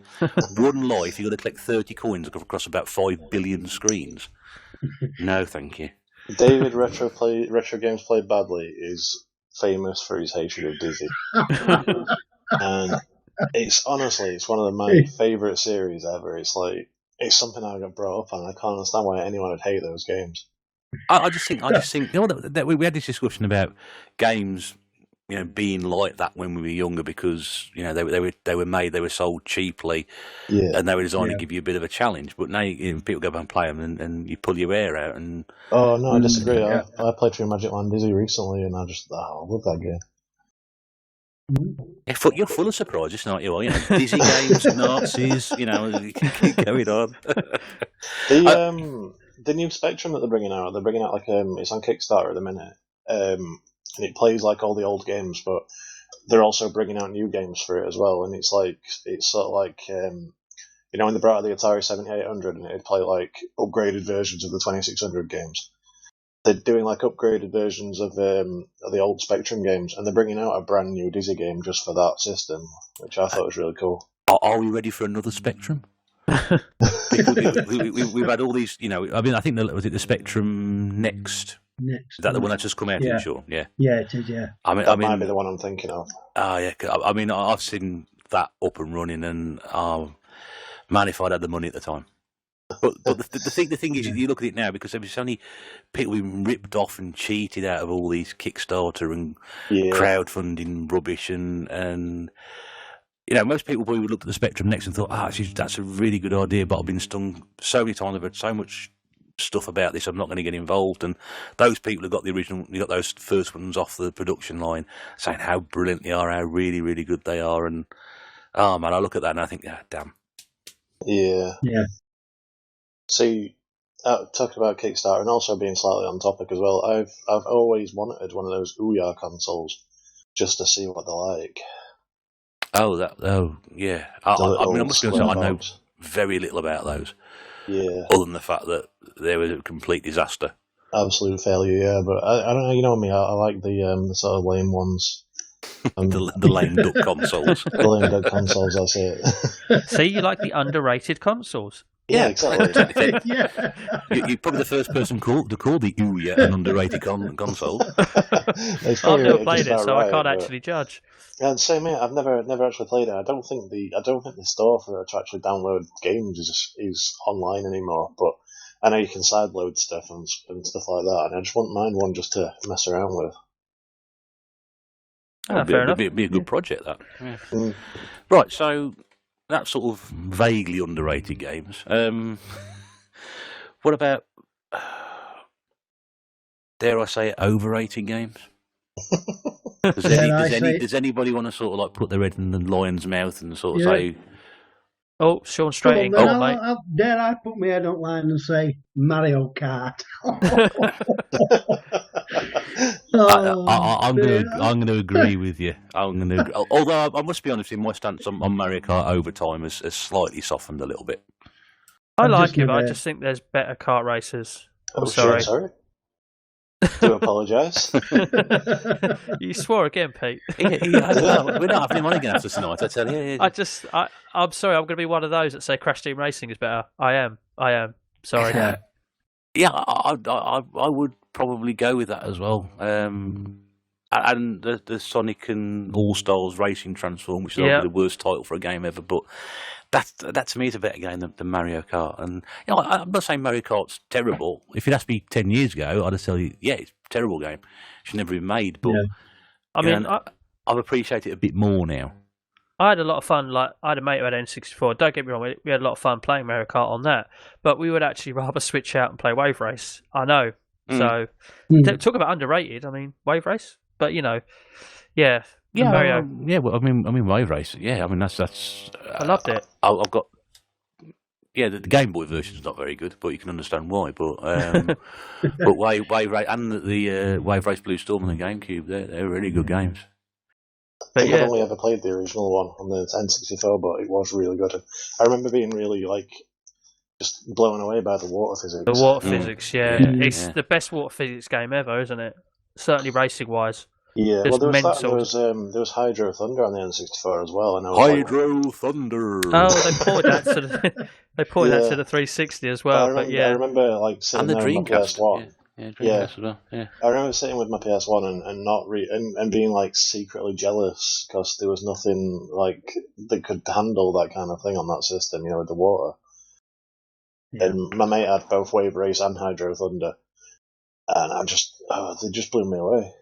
One Life, you've got to collect 30 coins across about 5 billion screens. No, thank you. David Retro Games Played Badly is famous for his hatred of Dizzy. And it's one of my favourite series ever. It's something I got brought up on. I can't understand why anyone would hate those games. I just think that we had this discussion about games, being like that when we were younger because they were sold cheaply, and they were designed to give you a bit of a challenge. But now people go back and play them, and you pull your hair out. And oh no, I disagree. I played through Magic Land Dizzy recently, and I love that game. You're full of surprises, aren't you? Dizzy games, Nazis, keep going on. The new Spectrum that they're bringing out it's on Kickstarter at the minute. and it plays like all the old games, but they're also bringing out new games for it as well. And it's sort of like when they brought out the Atari 7800 and it'd play like upgraded versions of the 2600 games. They're doing like upgraded versions of the old Spectrum games, and they're bringing out a brand new Dizzy game just for that system, which I thought was really cool. Are we ready for another Spectrum? We've had all these, I think was it the Spectrum Next? Is that the one that's just come out? Yeah. Sure. Yeah. Yeah, it is. Yeah. That might be the one I'm thinking of. Oh yeah. I mean, I've seen that up and running, and man, if I'd had the money at the time. But the thing is, you look at it now, because there's so many people being ripped off and cheated out of all these Kickstarter and crowdfunding rubbish, and most people probably would look at the Spectrum Next and thought, that's a really good idea, but I've been stung so many times, I've heard so much stuff about this, I'm not going to get involved. And those people who got those first ones off the production line saying how brilliant they are, how really, really good they are, and oh man, I look at that and I think, damn. Yeah. See, talking about Kickstarter and also being slightly on topic as well, I've always wanted one of those Ouya consoles just to see what they're like. Yeah. I must be honest, I know very little about those. Yeah. Other than the fact that they were a complete disaster. Absolute failure, yeah. But I don't know, you know me, I like the sort of lame ones. The lame duck consoles. The lame duck consoles, that's it. See, you like the underrated consoles. Yeah, exactly. You're probably the first person to call the Ouya an underrated console. I've never played it, so I can't actually judge. Yeah, and same here. I've never actually played it. I don't think the store for it to actually download games is online anymore. But I know you can sideload stuff and stuff like that, and I just wouldn't mind one just to mess around with. It'd be a good project, that. Yeah. Mm. Right, so that's sort of vaguely underrated games. What about, dare I say it, overrated games? Does anybody want to sort of like put their head in the lion's mouth and sort of say... Oh, Sean, straight in. Mate. Dare I put my head on line and say Mario Kart? I'm going to agree with you. Although I must be honest, my stance on Mario Kart over time has slightly softened a little bit. I like it, but I just think there's better kart racers. I'm sorry. Do apologise. You swore again, Pete. We're not having him on again after tonight, I tell you. I'm sorry, I'm going to be one of those that say Crash Team Racing is better. I am. Sorry. Yeah, I would probably go with that as well. And the Sonic and All Stars Racing Transform, which is the worst title for a game ever, but that to me is a better game than Mario Kart. And I'm not saying Mario Kart's terrible. If you'd asked me 10 years ago, I'd have told you, it's a terrible game. It should never been made. But I've appreciated it a bit more now. I had a lot of fun. Like, I had a mate who had N64. Don't get me wrong, we had a lot of fun playing Mario Kart on that. But we would actually rather switch out and play Wave Race. I know. So, talk about underrated. I mean, Wave Race. But, Mario. Well, I mean, Wave Race. Yeah, I mean, that's. I loved it. I've got. Yeah, the Game Boy version's not very good, but you can understand why. But but Wave Race and the Wave Race Blue Storm on the GameCube, they're really good games. I think I've only ever played the original one on the N64, but it was really good. I remember being really just blown away by the water physics. The water physics, it's the best water physics game ever, isn't it? Certainly racing wise. Yeah, well, there was Hydro Thunder on the N64 as well. Hydro Thunder. Oh, they ported that to the 360 as well. I remember sitting and the there with my PS1. Dreamcast as well. Yeah. I remember sitting with my PS1 and being secretly jealous because there was nothing that could handle that kind of thing on that system, with the water. Yeah. And my mate had both Wave Race and Hydro Thunder, and they just blew me away.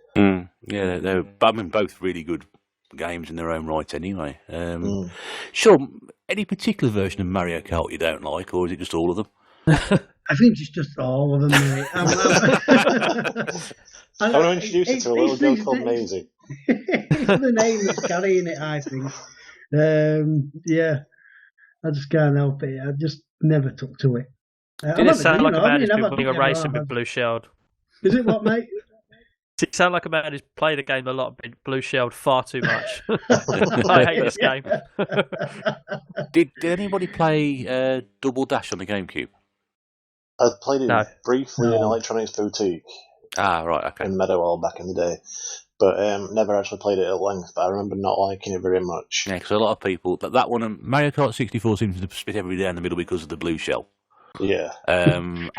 Yeah, they're both really good games in their own right anyway. Sure, any particular version of Mario Kart you don't like, or is it just all of them? I think it's just all of them, mate. I want to introduce you to a little girl called Maisie. It's the name that's carrying it, I think. I just can't help it. I just never took to it. Did it sound like a man who's been winning a race in Blue Shield? Is it what, mate? You sound like a man who's played the game a lot, been blue shelled far too much. I hate this game. Did anybody play Double Dash on the GameCube? I played it briefly in Electronics Boutique. Ah, right, okay. In Meadowhall back in the day. But never actually played it at length, but I remember not liking it very much. Yeah, because a lot of people... That one, Mario Kart 64 seems to split everybody down the middle because of the blue shell. Yeah. And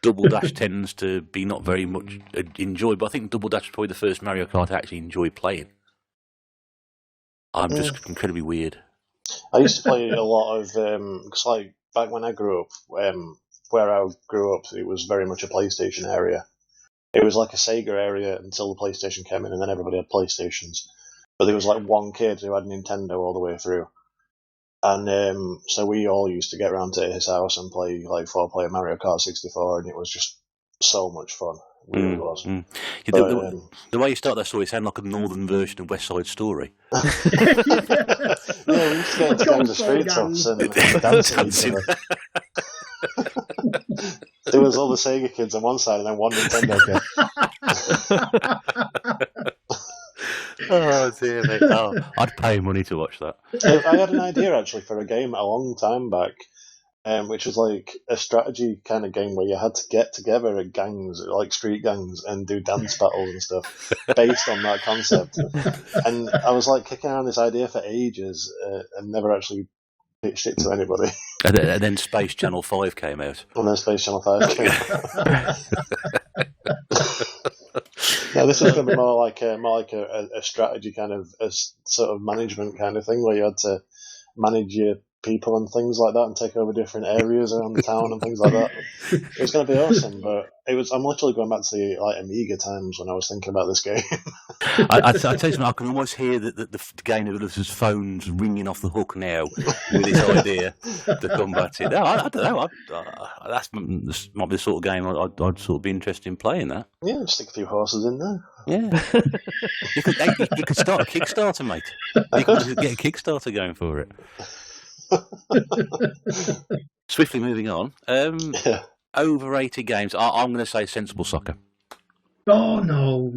Double Dash tends to be not very much enjoyed, but I think Double Dash was probably the first Mario Kart I actually enjoyed playing. I'm just incredibly weird. I used to play a lot of... Because, like, back when I grew up, where I grew up, it was very much a PlayStation area. It was like a Sega area until the PlayStation came in, and then everybody had PlayStations. But there was like one kid who had Nintendo all the way through. And so we all used to get around to his house and play like 4-player Mario Kart 64, and it was just so much fun. It really was. Yeah, the way you start that story sounded like a northern version of West Side Story. Yeah, we used to get into games of street toughs and dancing. There was all the Sega kids on one side and then one Nintendo kid. Oh dear me! Oh, I'd pay money to watch that. I had an idea actually for a game a long time back, which was like a strategy kind of game where you had to get together at gangs, like street gangs, and do dance battles and stuff based on that concept. And I was like kicking around this idea for ages and never actually pitched it to anybody. And then Space Channel 5 came out. And then Space Channel 5 came out. Yeah, this is going to be more like a strategy kind of a sort of management kind of thing where you had to manage your people and things like that and take over different areas around the town and things like that. It was going to be awesome, but I'm literally going back to the Amiga times when I was thinking about this game. I tell you something, I can almost hear the game developers' phones ringing off the hook now with this idea to combat it. No, I don't know. That might be the sort of game I'd sort of be interested in playing. That. Yeah, stick a few horses in there. Yeah, you could start a Kickstarter, mate. You could get a Kickstarter going for it. Swiftly moving on. Overrated games. I'm going to say sensible soccer. Oh no!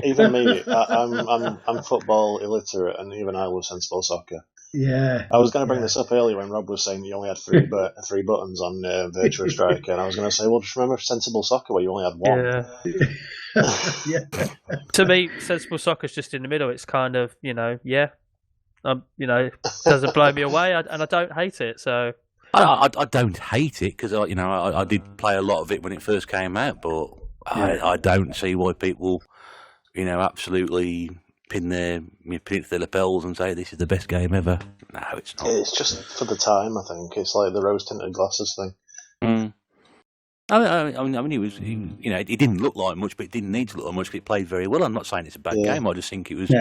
Even me, I'm football illiterate, and even I love sensible soccer. Yeah. I was going to bring this up earlier when Rob was saying you only had three buttons on Virtua Striker, and I was going to say, well, just remember sensible soccer where you only had one. Yeah. To me, sensible soccer's just in the middle. It's kind of, doesn't blow me away, and I don't hate it. So I don't hate it because I did play a lot of it when it first came out, but I don't see why people absolutely pin it to their lapels and say this is the best game ever. No, it's not. It's just for the time. I think it's like the rose tinted glasses thing. I mean, it didn't look like much, but it didn't need to look like much. But it played very well. I'm not saying it's a bad game. I just think it was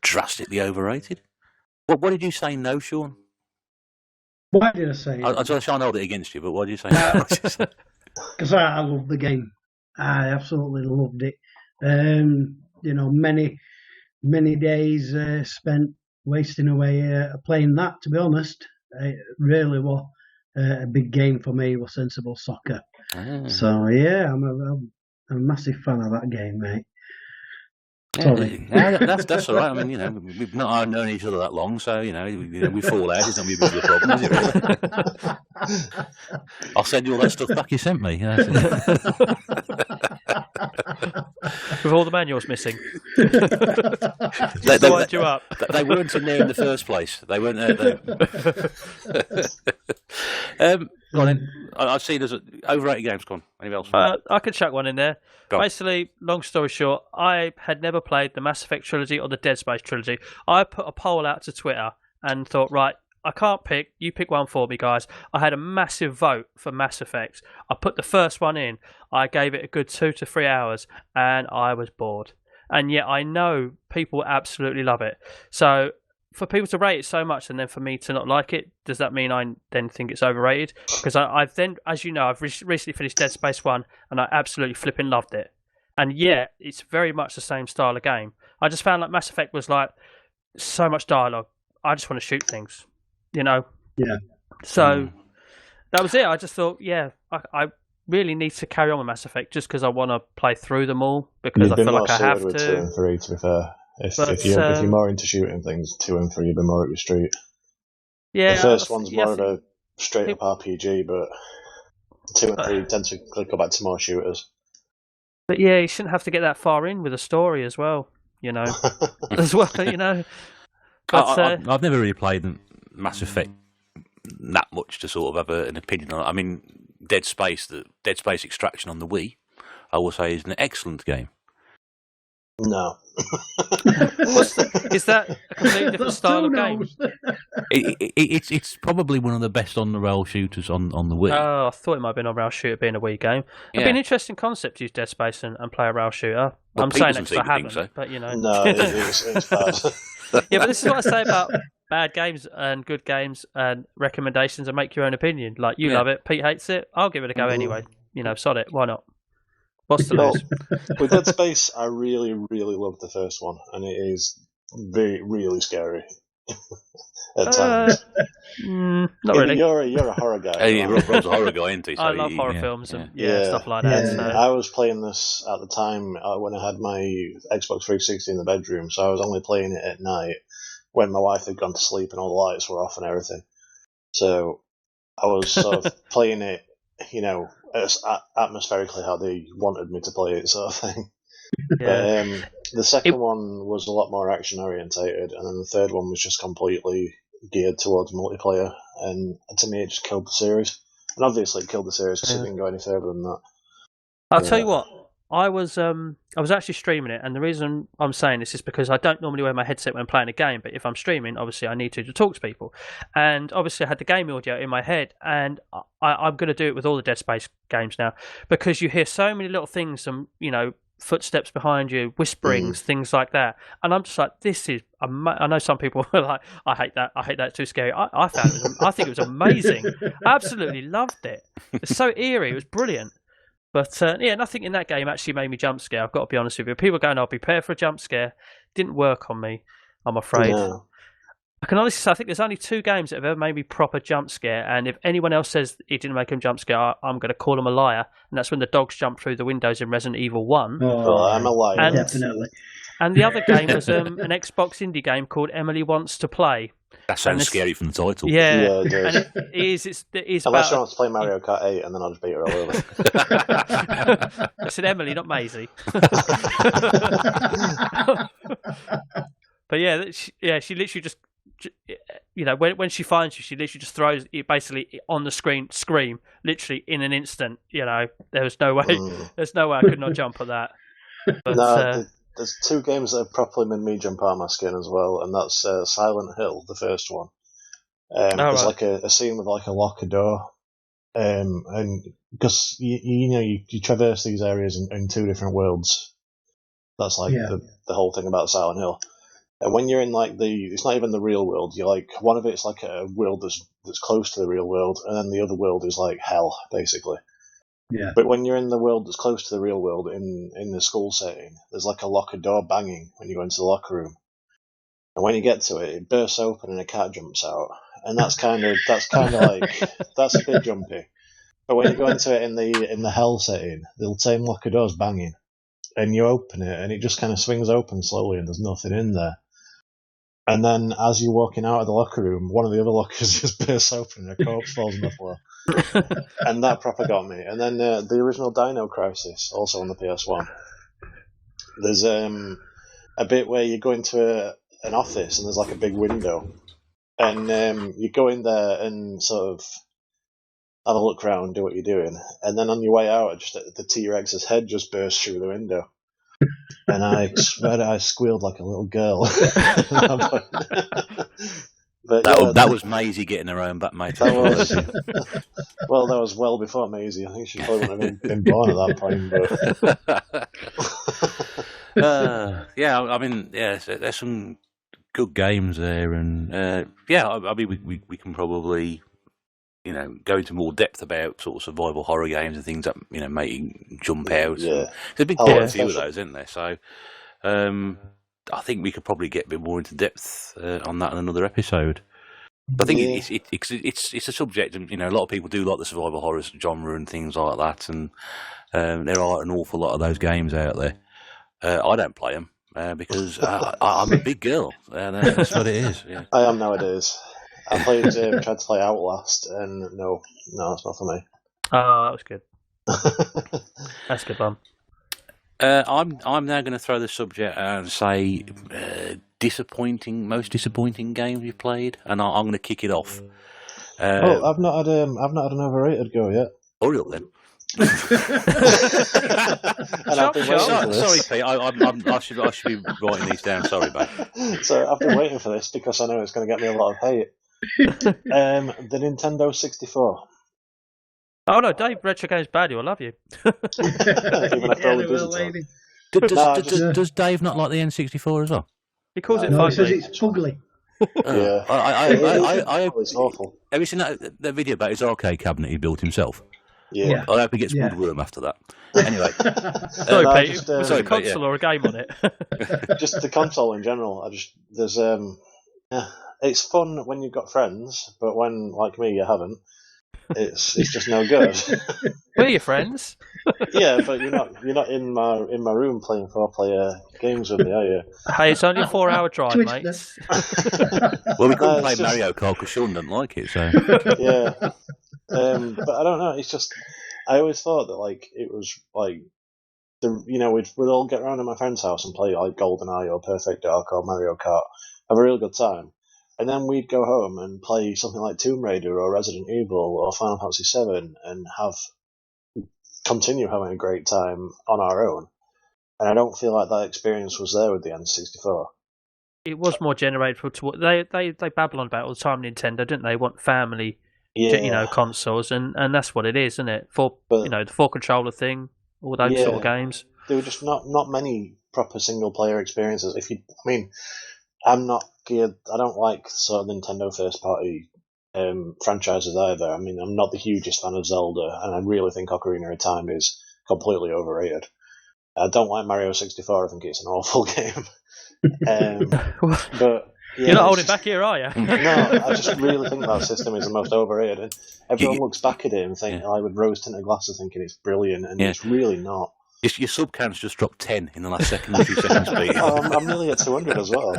drastically overrated. What did you say? No, Sean. Why did I say? I try to hold it against you, but why did you say no? Because I loved the game. I absolutely loved it. Many days spent wasting away playing that. To be honest, it really was a big game for me. Was sensible soccer. So yeah, I'm a massive fan of that game, mate. Sorry. That's all right. I mean, we've not known each other that long, so we fall out. It's not a big problem, is it? Really? I'll send you all that stuff back you sent me. With all the manuals missing. They wind you up. They weren't in there in the first place. They weren't there. Go on then. I've seen there's overrated games. Gone. Anything else? I could chuck one in there. Basically, long story short, I had never played the Mass Effect trilogy or the Dead Space trilogy. I put a poll out to Twitter and thought, right, I can't pick. You pick one for me, guys. I had a massive vote for Mass Effect. I put the first one in. I gave it a good 2 to 3 hours, and I was bored. And yet I know people absolutely love it. So for people to rate it so much and then for me to not like it, does that mean I then think it's overrated? Because I've then, as you know, I've recently finished Dead Space 1 and I absolutely flipping loved it. And yet, it's very much the same style of game. I just found like Mass Effect was like so much dialogue. I just want to shoot things, Yeah. So that was it. I just thought, I really need to carry on with Mass Effect just because I want to play through them all because I feel like I have with to. 2 and 3, to be fair. If you're more into shooting things, 2 and 3 you'll be more up your street. Yeah, the first one's more of a straight up RPG, but 2 and 3 tend to go back to more shooters. But yeah, you shouldn't have to get that far in with a story as well, as well, But, I've never really played Mass Effect that much to sort of have an opinion on it. I mean, Dead Space Extraction on the Wii, I will say, is an excellent game. No. Is that a completely different style of game? It's probably one of the best on-the-rail shooters on the Wii. Oh, I thought it might have been a rail shooter being a Wii game. It'd be an interesting concept to use Dead Space and play a rail shooter. Well, I'm saying that because I haven't, but No, it's bad. Yeah, but this is what I say about bad games and good games and recommendations, and make your own opinion. Like, you love it, Pete hates it, I'll give it a go anyway. Sod it, why not? What's the lose? With Dead Space, I really, really loved the first one, and it is really scary at times. Not really. You're a horror guy. Hey, Rob's a horror guy, isn't he? So I love horror films and stuff like that. And I was playing this at the time when I had my Xbox 360 in the bedroom, so I was only playing it at night when my wife had gone to sleep and all the lights were off and everything. So I was sort of playing it, atmospherically how they wanted me to play it, sort of thing. Yeah. But the second one was a lot more action orientated, and then the third one was just completely geared towards multiplayer. And to me, it just killed the series. And obviously, it killed the series because it didn't go any further than that. I'll tell you what. I was actually streaming it, and the reason I'm saying this is because I don't normally wear my headset when playing a game, but if I'm streaming, obviously I need to talk to people. And obviously I had the game audio in my head, and I'm going to do it with all the Dead Space games now, because you hear so many little things, footsteps behind you, whisperings, things like that. And I'm just like, this is, I know some people are like, I hate that, it's too scary. I think it was amazing. I absolutely loved it. It's so eerie, it was brilliant. But nothing in that game actually made me jump scare. I've got to be honest with you. People going, "I'll prepare for a jump scare." Didn't work on me, I'm afraid. No. I can honestly say I think there's only 2 games that have ever made me proper jump scare. And if anyone else says it didn't make them jump scare, I'm going to call them a liar. And that's when the dogs jumped through the windows in Resident Evil 1. Oh, I'm a liar, definitely. And the other game was an Xbox indie game called Emily Wants to Play. That sounds scary from the title. Yeah, it does. And it is Unless about... she wants to play Mario Kart 8, and then I'll just beat her all over. I said Emily, not Maisie. But she literally just, when she finds you, she literally just throws it basically on the screen, scream, literally in an instant. There was no way, I could not jump at that. But, there's 2 games that have properly made me jump out of my skin as well, and that's Silent Hill, the first one. There's like a scene with like a locker door, and because you traverse these areas in 2 different worlds. That's like the whole thing about Silent Hill. And when you're in like it's not even the real world. You're like, one of it's like a world that's close to the real world, and then the other world is like hell, basically. Yeah. But when you're in the world that's close to the real world, in the school setting, there's like a locker door banging when you go into the locker room. And when you get to it, it bursts open and a cat jumps out. And that's kind of like, that's a bit jumpy. But when you go into it in the hell setting, the same locker door's banging. And you open it and it just kind of swings open slowly and there's nothing in there. And then as you're walking out of the locker room, one of the other lockers just bursts open and a corpse falls on the floor. And that proper got me. And then the original Dino Crisis, also on the PS1. There's a bit where you go into an office and there's like a big window. And you go in there and sort of have a look around, do what you're doing. And then on your way out, just the T-Rex's head just bursts through the window. And I swear I squealed like a little girl. But that was Maisie getting her own back, mate. That was, well, that was well before Maisie. I think she probably wouldn't have been born at that point. But I mean, there's some good games there, and I mean, we can probably go into more depth about sort of survival horror games and things that make you jump out. Yeah. There's a quite a few of those, isn't there? So I think we could probably get a bit more into depth on that in another episode. I think it's a subject, and a lot of people do like the survival horror genre and things like that, and there are an awful lot of those games out there. I don't play them because I'm a big girl, and that's what it is. Yeah. I am nowadays. I tried to play Outlast, and no, it's not for me. Oh, that was good. That's a good one. I'm now going to throw the subject and say most disappointing game you've played, and I'm going to kick it off. I've not had an overrated go yet. Hurry up then. Sorry, Pete. I should be writing these down. Sorry, mate. So I've been waiting for this because I know it's going to get me a lot of hate. The Nintendo 64. Oh no, Dave, retro games bad. I love you. Even after all the does Dave not like the N64 as well? He calls it fugly. He says it's fugly. Yeah, it's awful. Have you seen that video about his arcade cabinet he built himself? Yeah. I hope he gets woodworm after that. Anyway. Sorry, Pete. Was it a console or a game on it? Just the console in general. It's fun when you've got friends, but when, like me, you haven't, it's just no good. We're your friends. Yeah, but you're not in my room playing 4-player games with me, are you? Hey, it's only a 4-hour drive, mate. Well, we couldn't play Mario Kart because Sean didn't like it, so. Yeah. But I don't know. It's just I always thought that it was we'd all get around at my friend's house and play GoldenEye or Perfect Dark or Mario Kart, have a real good time, and then we'd go home and play something like Tomb Raider or Resident Evil or Final Fantasy VII and continue having a great time on our own. And I don't feel like that experience was there with the N64. It was more generated to what they babble on about all the time. Nintendo, didn't they? Want family. Yeah. Consoles, and that's what it is, isn't it? The 4-controller thing, all those sort of games. There were just not many proper single-player experiences. I'm not geared. I don't like sort of Nintendo first-party franchises either. I mean, I'm not the hugest fan of Zelda, and I really think Ocarina of Time is completely overrated. I don't like Mario 64. I think it's an awful game. But you're not holding back here, are you? No, I just really think that system is the most overrated. And everyone looks back at it and think, with rose-tinted glasses thinking it's brilliant, and it's really not. Your sub count's just dropped 10 in the last few seconds, Pete. I'm nearly at 200 as well.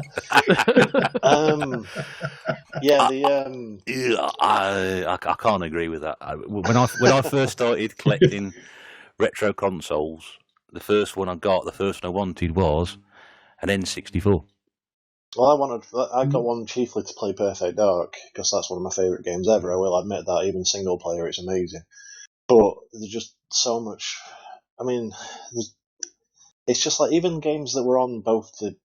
I can't agree with that. When I first started collecting retro consoles, the first one I wanted was an N64. Well, I got one chiefly to play Perfect Dark because that's one of my favourite games ever. I will admit that, even single player, it's amazing. But there's just so much. I mean, it's just even games that were on both the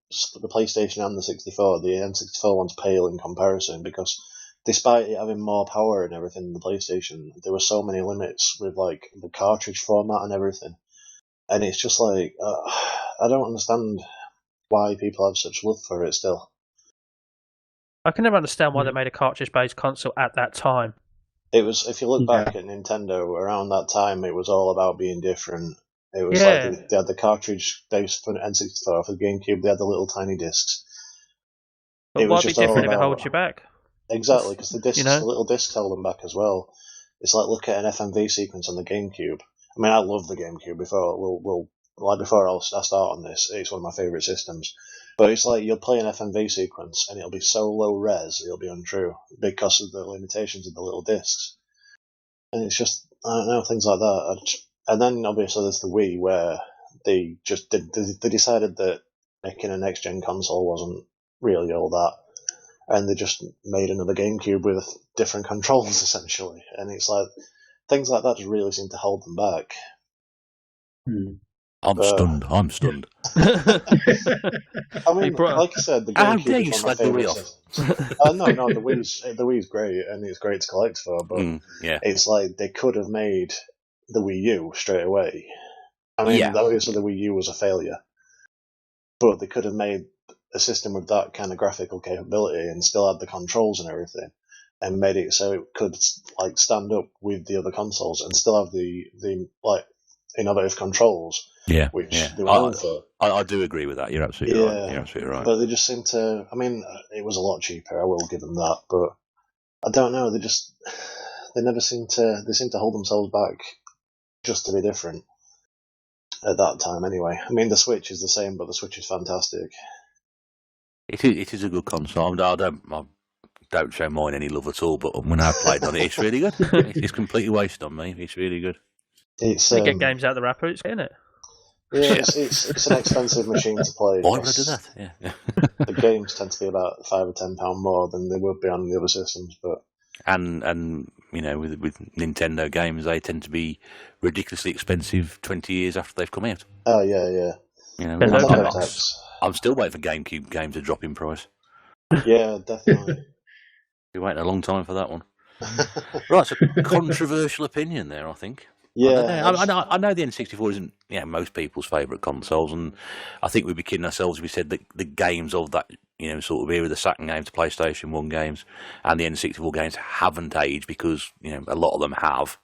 PlayStation and the 64. The N64 one's pale in comparison because despite it having more power and everything than the PlayStation, there were so many limits with the cartridge format and everything. And it's just I don't understand why people have such love for it still. I can never understand why they made a cartridge-based console at that time. It was, if you look back at Nintendo, around that time, it was all about being different. It was they had the cartridge-based for N64, for the GameCube, they had the little tiny discs. But why be different if it holds you back? Exactly, because the discs, the little discs held them back as well. It's look at an FMV sequence on the GameCube. I mean, I love the GameCube. Before I start on this, it's one of my favourite systems. But it's you'll play an FMV sequence and it'll be so low res, it'll be untrue because of the limitations of the little discs. And it's just, I don't know, things like that. And then obviously there's the Wii where they decided that making a next gen console wasn't really all that. And they just made another GameCube with different controls essentially. And it's things like that just really seem to hold them back. I'm stunned. I mean, like I said, the GameCube. How dare you slag the Wii off? No, the Wii's great, and it's great to collect for. But it's they could have made the Wii U straight away. I mean, obviously the Wii U was a failure, but they could have made a system with that kind of graphical capability and still had the controls and everything, and made it so it could stand up with the other consoles and still have the innovative controls. Yeah, which they were known for. I do agree with that. You're absolutely right. You're absolutely right. But they just seem to. I mean, it was a lot cheaper. I will give them that. But I don't know. They never seem to. They seem to hold themselves back just to be different. At that time, anyway. I mean, the Switch is the same, but the Switch is fantastic. It is a good console. I don't show mine any love at all, but when I've played on it, it's really good. It's completely wasted on me. It's really good. They get games out the wrapper, isn't it? Yeah, it's an expensive machine to play. Why would I do that? Yeah. The games tend to be about £5 or £10 more than they would be on the other systems, but and you know, with Nintendo games, they tend to be ridiculously expensive 20 years after they've come out. Oh yeah. You know, I'm still waiting for GameCube games to drop in price. Yeah, definitely. We're waiting a long time for that one. Right, so controversial opinion there, I think. Yeah, I know the N64 isn't most people's favourite consoles, and I think we'd be kidding ourselves if we said that the games of that sort of era, the Saturn games, the PlayStation 1 games, and the N64 games haven't aged, because a lot of them have,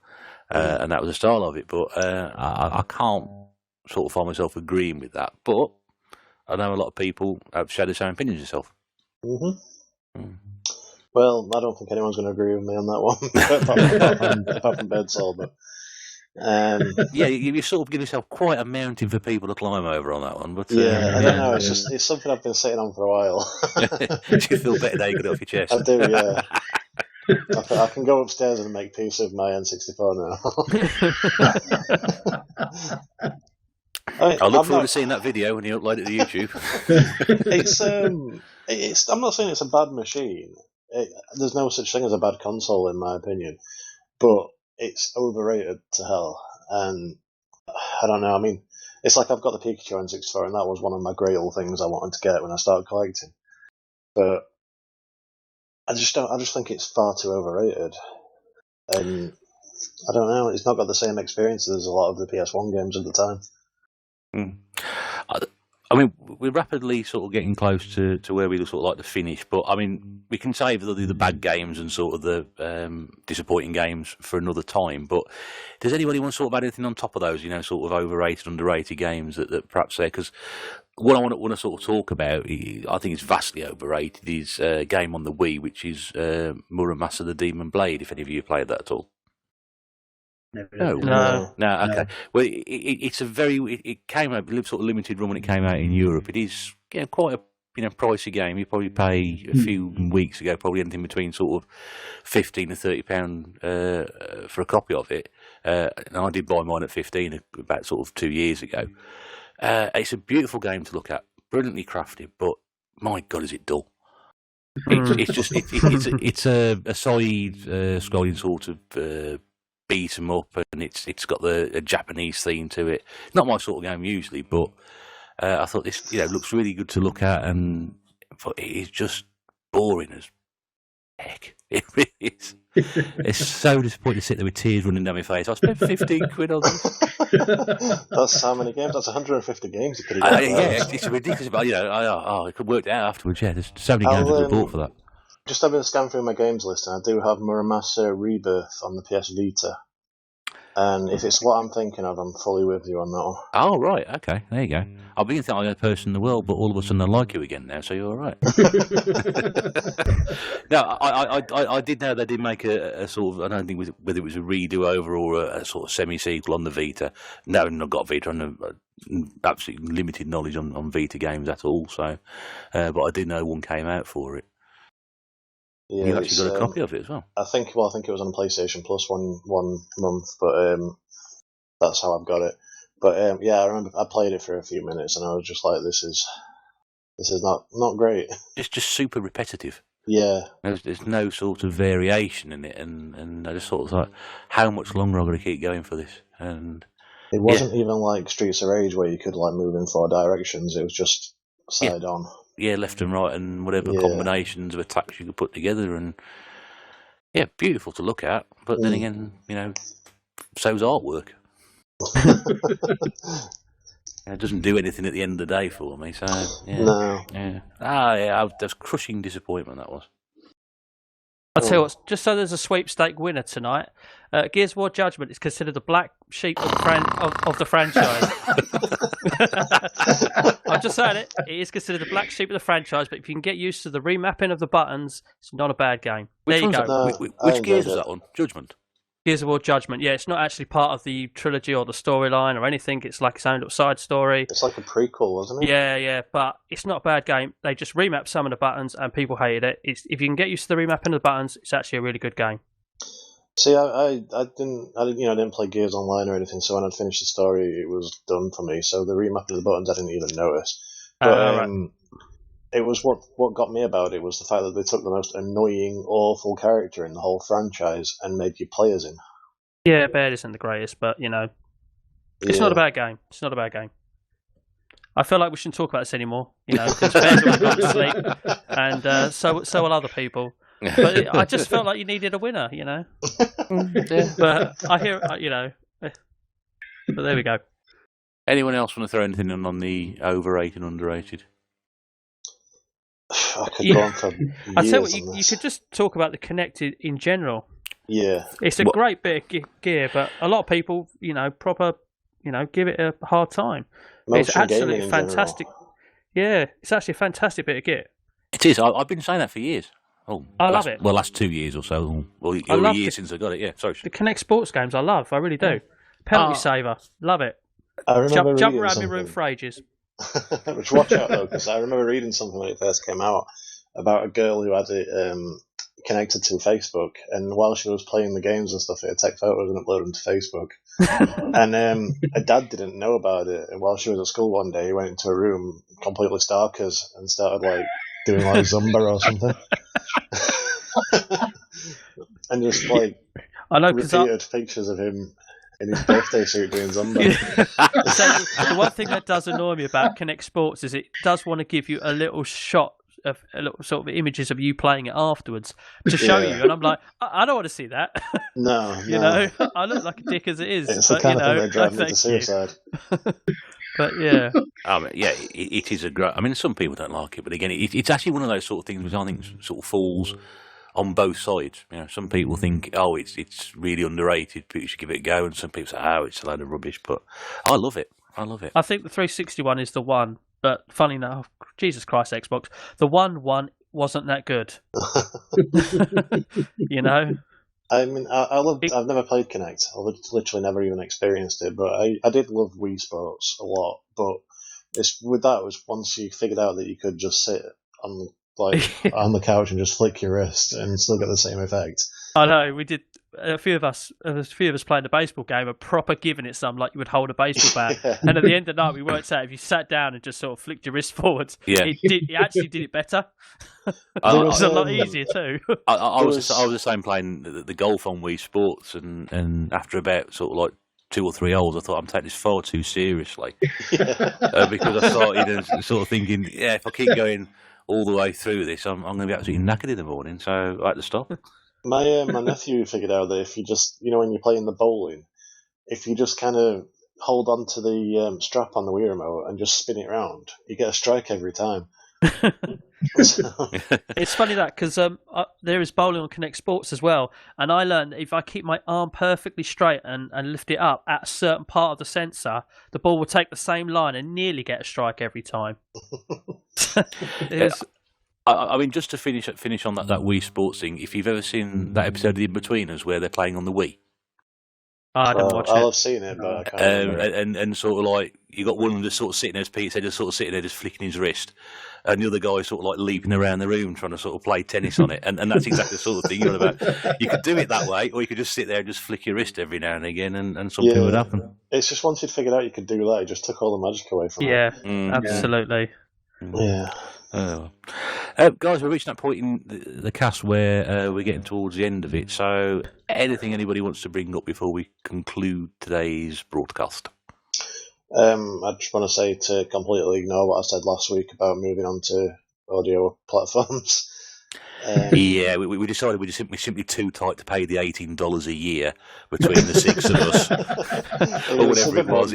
and that was the style of it. But I can't sort of find myself agreeing with that. But I know a lot of people have shared the same opinions yourself. Well, I don't think anyone's going to agree with me on that one, apart from Birdsall, but. Yeah, you sort of give yourself quite a mountain for people to climb over on that one. But I don't know. It's something I've been sitting on for a while. Do you feel better now you get it off your chest? I do, yeah. I can go upstairs and make peace with my N64 now. I look forward to seeing that video when you upload it to YouTube. I'm not saying it's a bad machine. There's no such thing as a bad console, in my opinion, but it's overrated to hell. And I don't know. I mean, it's like I've got the Pikachu N64, and that was one of my great old things I wanted to get when I started collecting. But I just think it's far too overrated. And I don't know. It's not got the same experience as a lot of the PS1 games at the time. I mean, we're rapidly sort of getting close to where we sort of like to finish, but I mean, we can save the bad games and sort of the disappointing games for another time. But does anybody want to sort of add anything on top of those, sort of overrated, underrated games that perhaps there? Because what I want to sort of talk about, I think it's vastly overrated, is a game on the Wii, which is Muramasa the Demon Blade, if any of you played that at all. No. Okay. Well, it's a it came out sort of limited run when it came out in Europe. It is quite a pricey game. You probably pay a few weeks ago, probably anything between sort of £15 to £30 for a copy of it. And I did buy mine at 15 about sort of 2 years ago. It's a beautiful game to look at, brilliantly crafted, but my God, is it dull. It's a side scrolling sort of beat 'em up, and it's got a Japanese theme to it. Not my sort of game usually, but I thought this looks really good to look at, and it is just boring as heck. It really is. It's so disappointing to sit there with tears running down my face. I spent 15 quid on this. That's how many games? That's 150 games you could have got. Yeah, it's ridiculous. But I could work it out afterwards. Yeah, there's so many games I could have bought for that. Just having a scan through my games list, and I do have Muramasa Rebirth on the PS Vita. And if it's what I'm thinking of, I'm fully with you on that one. Oh, right. Okay. There you go. I've been thinking I'm the only person in the world, but all of a sudden I like you again now, so you're all right. No, I did know they did make a sort of, I don't think whether it was a redo over or a sort of semi-sequel on the Vita. No, I've not got Vita. I'm absolutely limited knowledge on Vita games at all, so, but I did know one came out for it. Yeah, you actually got a copy of it as well. I think it was on PlayStation Plus one month, but that's how I've got it. But yeah, I remember I played it for a few minutes, and I was just like, "This is not great." It's just super repetitive. Yeah, there's no sort of variation in it, and I just sort of thought, how much longer am I going to keep going for this? And it wasn't even like Streets of Rage where you could like move in 4 directions. It was just side on. Yeah, left and right, and whatever combinations of attacks you could put together, and beautiful to look at. But then again, so's artwork. It doesn't do anything at the end of the day for me. So no, that's crushing disappointment. That was. I'll tell you what, just so there's a sweepstake winner tonight, Gears of War Judgment is considered the black sheep of the franchise. I'm just saying it. It is considered the black sheep of the franchise, but if you can get used to the remapping of the buttons, it's not a bad game. There you go. Which Gears was that one? Judgment? Gears of War Judgment. Yeah, it's not actually part of the trilogy or the storyline or anything. It's like its own little side story. It's like a prequel, wasn't it? Yeah, but it's not a bad game. They just remapped some of the buttons and people hated it. If you can get used to the remapping of the buttons, it's actually a really good game. See, I didn't play Gears Online or anything, so when I'd finished the story, it was done for me. So the remap of the buttons, I didn't even notice. But right. It was what got me about it was the fact that they took the most annoying, awful character in the whole franchise and made you play as him. Yeah, Baird isn't the greatest, but it's not a bad game. It's not a bad game. I feel like we shouldn't talk about this anymore, because Baird will go to sleep, and so will other people. But I just felt like you needed a winner, Yeah. But I hear, But there we go. Anyone else want to throw anything in on the overrated and underrated? I could go on for years. I'd say you could just talk about the Connected in general. Yeah. It's a great bit of gear, but a lot of people, proper, give it a hard time. It's absolutely fantastic. Yeah, it's actually a fantastic bit of gear. It is. I've been saying that for years. I love it. Well, last 2 years or so. Well, a year since I got it, yeah. Sorry. The Connect Sports games I love. I really do. Penalty saver. Love it. I remember jump around my room for ages. Which watch out though, because I remember reading something when it first came out about a girl who had it connected to Facebook, and while she was playing the games and stuff, it would take photos and upload them to Facebook. And her dad didn't know about it, and while she was at school one day, he went into a room completely starkers and started doing Zumba or something, and just repeated pictures of him in his birthday suit doing Zumba. So the one thing that does annoy me about Connect Sports is it does want to give you a little shot of a little sort of images of you playing it afterwards to show you, and I'm like, I don't want to see that. No, I look like a dick as it is. It's the kind of thing that drives me to suicide. But yeah, it is a great. I mean, some people don't like it, but again, it's actually one of those sort of things which I think sort of falls on both sides. Some people think, it's really underrated, people should give it a go, and some people say, it's a load of rubbish. But I love it. I think the 360 one is the one, but funny enough, Jesus Christ, Xbox, the one wasn't that good. I mean, I've never played Kinect. I've literally never even experienced it, but I did love Wii Sports a lot. But was once you figured out that you could just sit on on the couch and just flick your wrist and still get the same effect. I know, we did. A few of us playing the baseball game are proper giving it some, like you would hold a baseball bat. Yeah. And at the end of the night, we worked out if you sat down and just sort of flicked your wrist forwards, it actually did it better. It was a lot easier too. I was the same playing the golf on Wii Sports, and after about sort of 2 or 3 holes, I thought I'm taking this far too seriously because I started sort of thinking, if I keep going all the way through this, I'm going to be absolutely knackered in the morning, so I had to stop. My nephew figured out that if you just, when you're playing the bowling, if you just kind of hold on to the strap on the Wii remote and just spin it around, you get a strike every time. It's funny that because there is bowling on Connect Sports as well, and I learned that if I keep my arm perfectly straight and lift it up at a certain part of the sensor, the ball will take the same line and nearly get a strike every time. I mean, just to finish on that Wii Sports thing, if you've ever seen that episode of The In-Betweeners where they're playing on the Wii. I didn't watch it. I've seen it, but I can't remember. And sort of you got one of them just sort of sitting there, as Pete said, just sort of sitting there, just flicking his wrist, and the other guy sort of leaping around the room trying to sort of play tennis on it, and that's exactly the sort of thing you're on about. You could do it that way, or you could just sit there and just flick your wrist every now and again, and something would happen. It's just once you'd figured out you could do that, it just took all the magic away from it. Yeah, absolutely. Yeah. Guys, we're reaching that point in the cast where we're getting towards the end of it. So, anything anybody wants to bring up before we conclude today's broadcast? I just want to say to completely ignore what I said last week about moving on to audio platforms. We decided we're simply too tight to pay the $18 a year between the 6 of us, or whatever it was.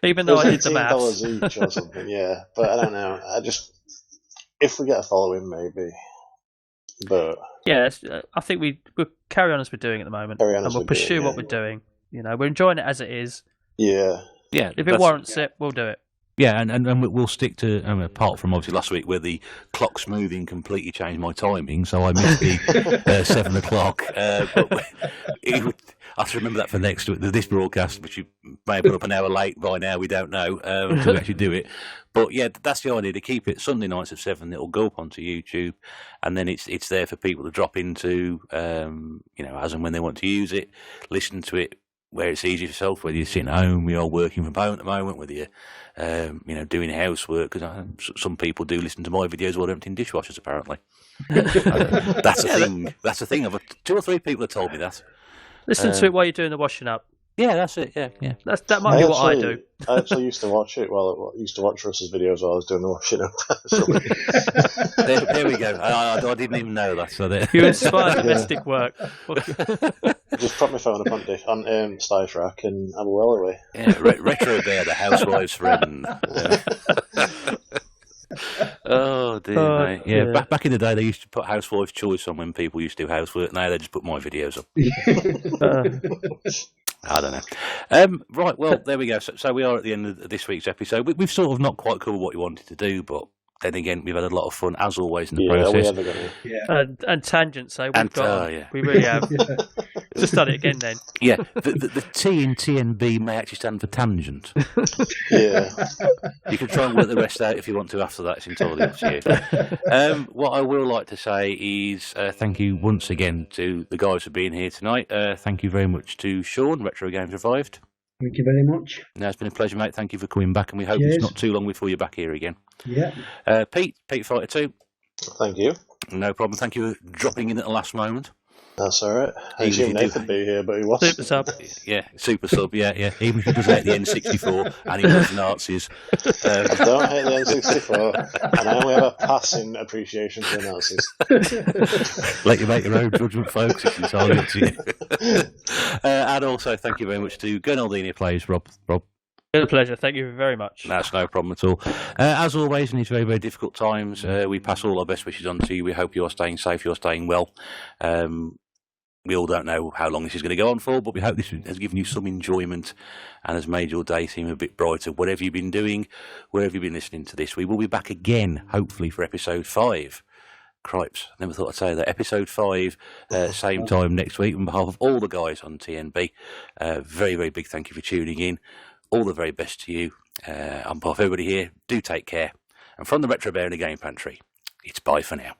Even though I did the maths. $18 each or something, yeah. But I don't know. If we get a following, maybe. But Yeah, I think we'll carry on as we're doing at the moment, and we'll pursue what we're doing. We're enjoying it as it is. Yeah. If it warrants it, we'll do it. Yeah, and we'll stick to, apart from obviously last week where the clock's moving completely changed my timing, so I missed the 7 o'clock. But I have to remember that for this broadcast, which you may have put up an hour late by now, we don't know, until we actually do it. But yeah, that's the idea, to keep it Sunday nights at 7. It'll go up onto YouTube, and then it's there for people to drop into, as and when they want to use it, listen to it where it's easy for yourself, whether you're sitting at home, you're working from home at the moment, whether you're doing housework, because some people do listen to my videos while they're emptying dishwashers, apparently. That's a thing. That's a thing. 2 or 3 people have told me that. Listen to it while you're doing the washing up. Yeah, that's it. Yeah. That might be what I do. I actually used to watch it. I used to watch Russ's videos while I was doing the washing up. There we go. I didn't even know that. So you inspire domestic work. Just put my phone up on Star Trek and I'm well away. Yeah, Retro Bear, the housewife's friend. Oh dear, mate. Yeah, back in the day, they used to put Housewife's Choice on when people used to do housework. Now they just put my videos up. I don't know. Right, well, there we go. So we are at the end of this week's episode. We've sort of not quite covered what you wanted to do, but then again, we've had a lot of fun, as always, in the process. And tangents, so we really have. Just done it again then. Yeah, the T in tNb may actually stand for tangent. Yeah. You can try and work the rest out if you want to after that. It's entirely up to you. What I will like to say is thank you once again to the guys for being here tonight. Thank you very much to Sean, Retro Games Revived. Thank you very much. No, it's been a pleasure, mate. Thank you for coming back, and we hope it's not too long before you're back here again. Yeah. Pete Fighter 2. Thank you. No problem. Thank you for dropping in at the last moment. That's all right. I assumed Nathan would be here, but he wasn't. Super sub. Yeah, super sub, yeah. Even if he does hate the N64 and he loves Nazis. I don't hate the N64, and I only have a passing appreciation for the Nazis. Let you make your own judgment, folks. It's entirely up to you. And also, thank you very much to Gernaldini Plays, Rob. It's a pleasure. Thank you very much. That's no problem at all. As always, in these very, very difficult times, we pass all our best wishes on to you. We hope you're staying safe, you're staying well. We all don't know how long this is going to go on for, but we hope this has given you some enjoyment and has made your day seem a bit brighter. Whatever you've been doing, wherever you've been listening to this, we will be back again, hopefully, for episode 5. Cripes, never thought I'd say that. Episode 5, same time next week. On behalf of all the guys on tNb, very, very big thank you for tuning in. All the very best to you. On behalf of everybody here, do take care. And from the Retro Bear in the Game Pantry, it's bye for now.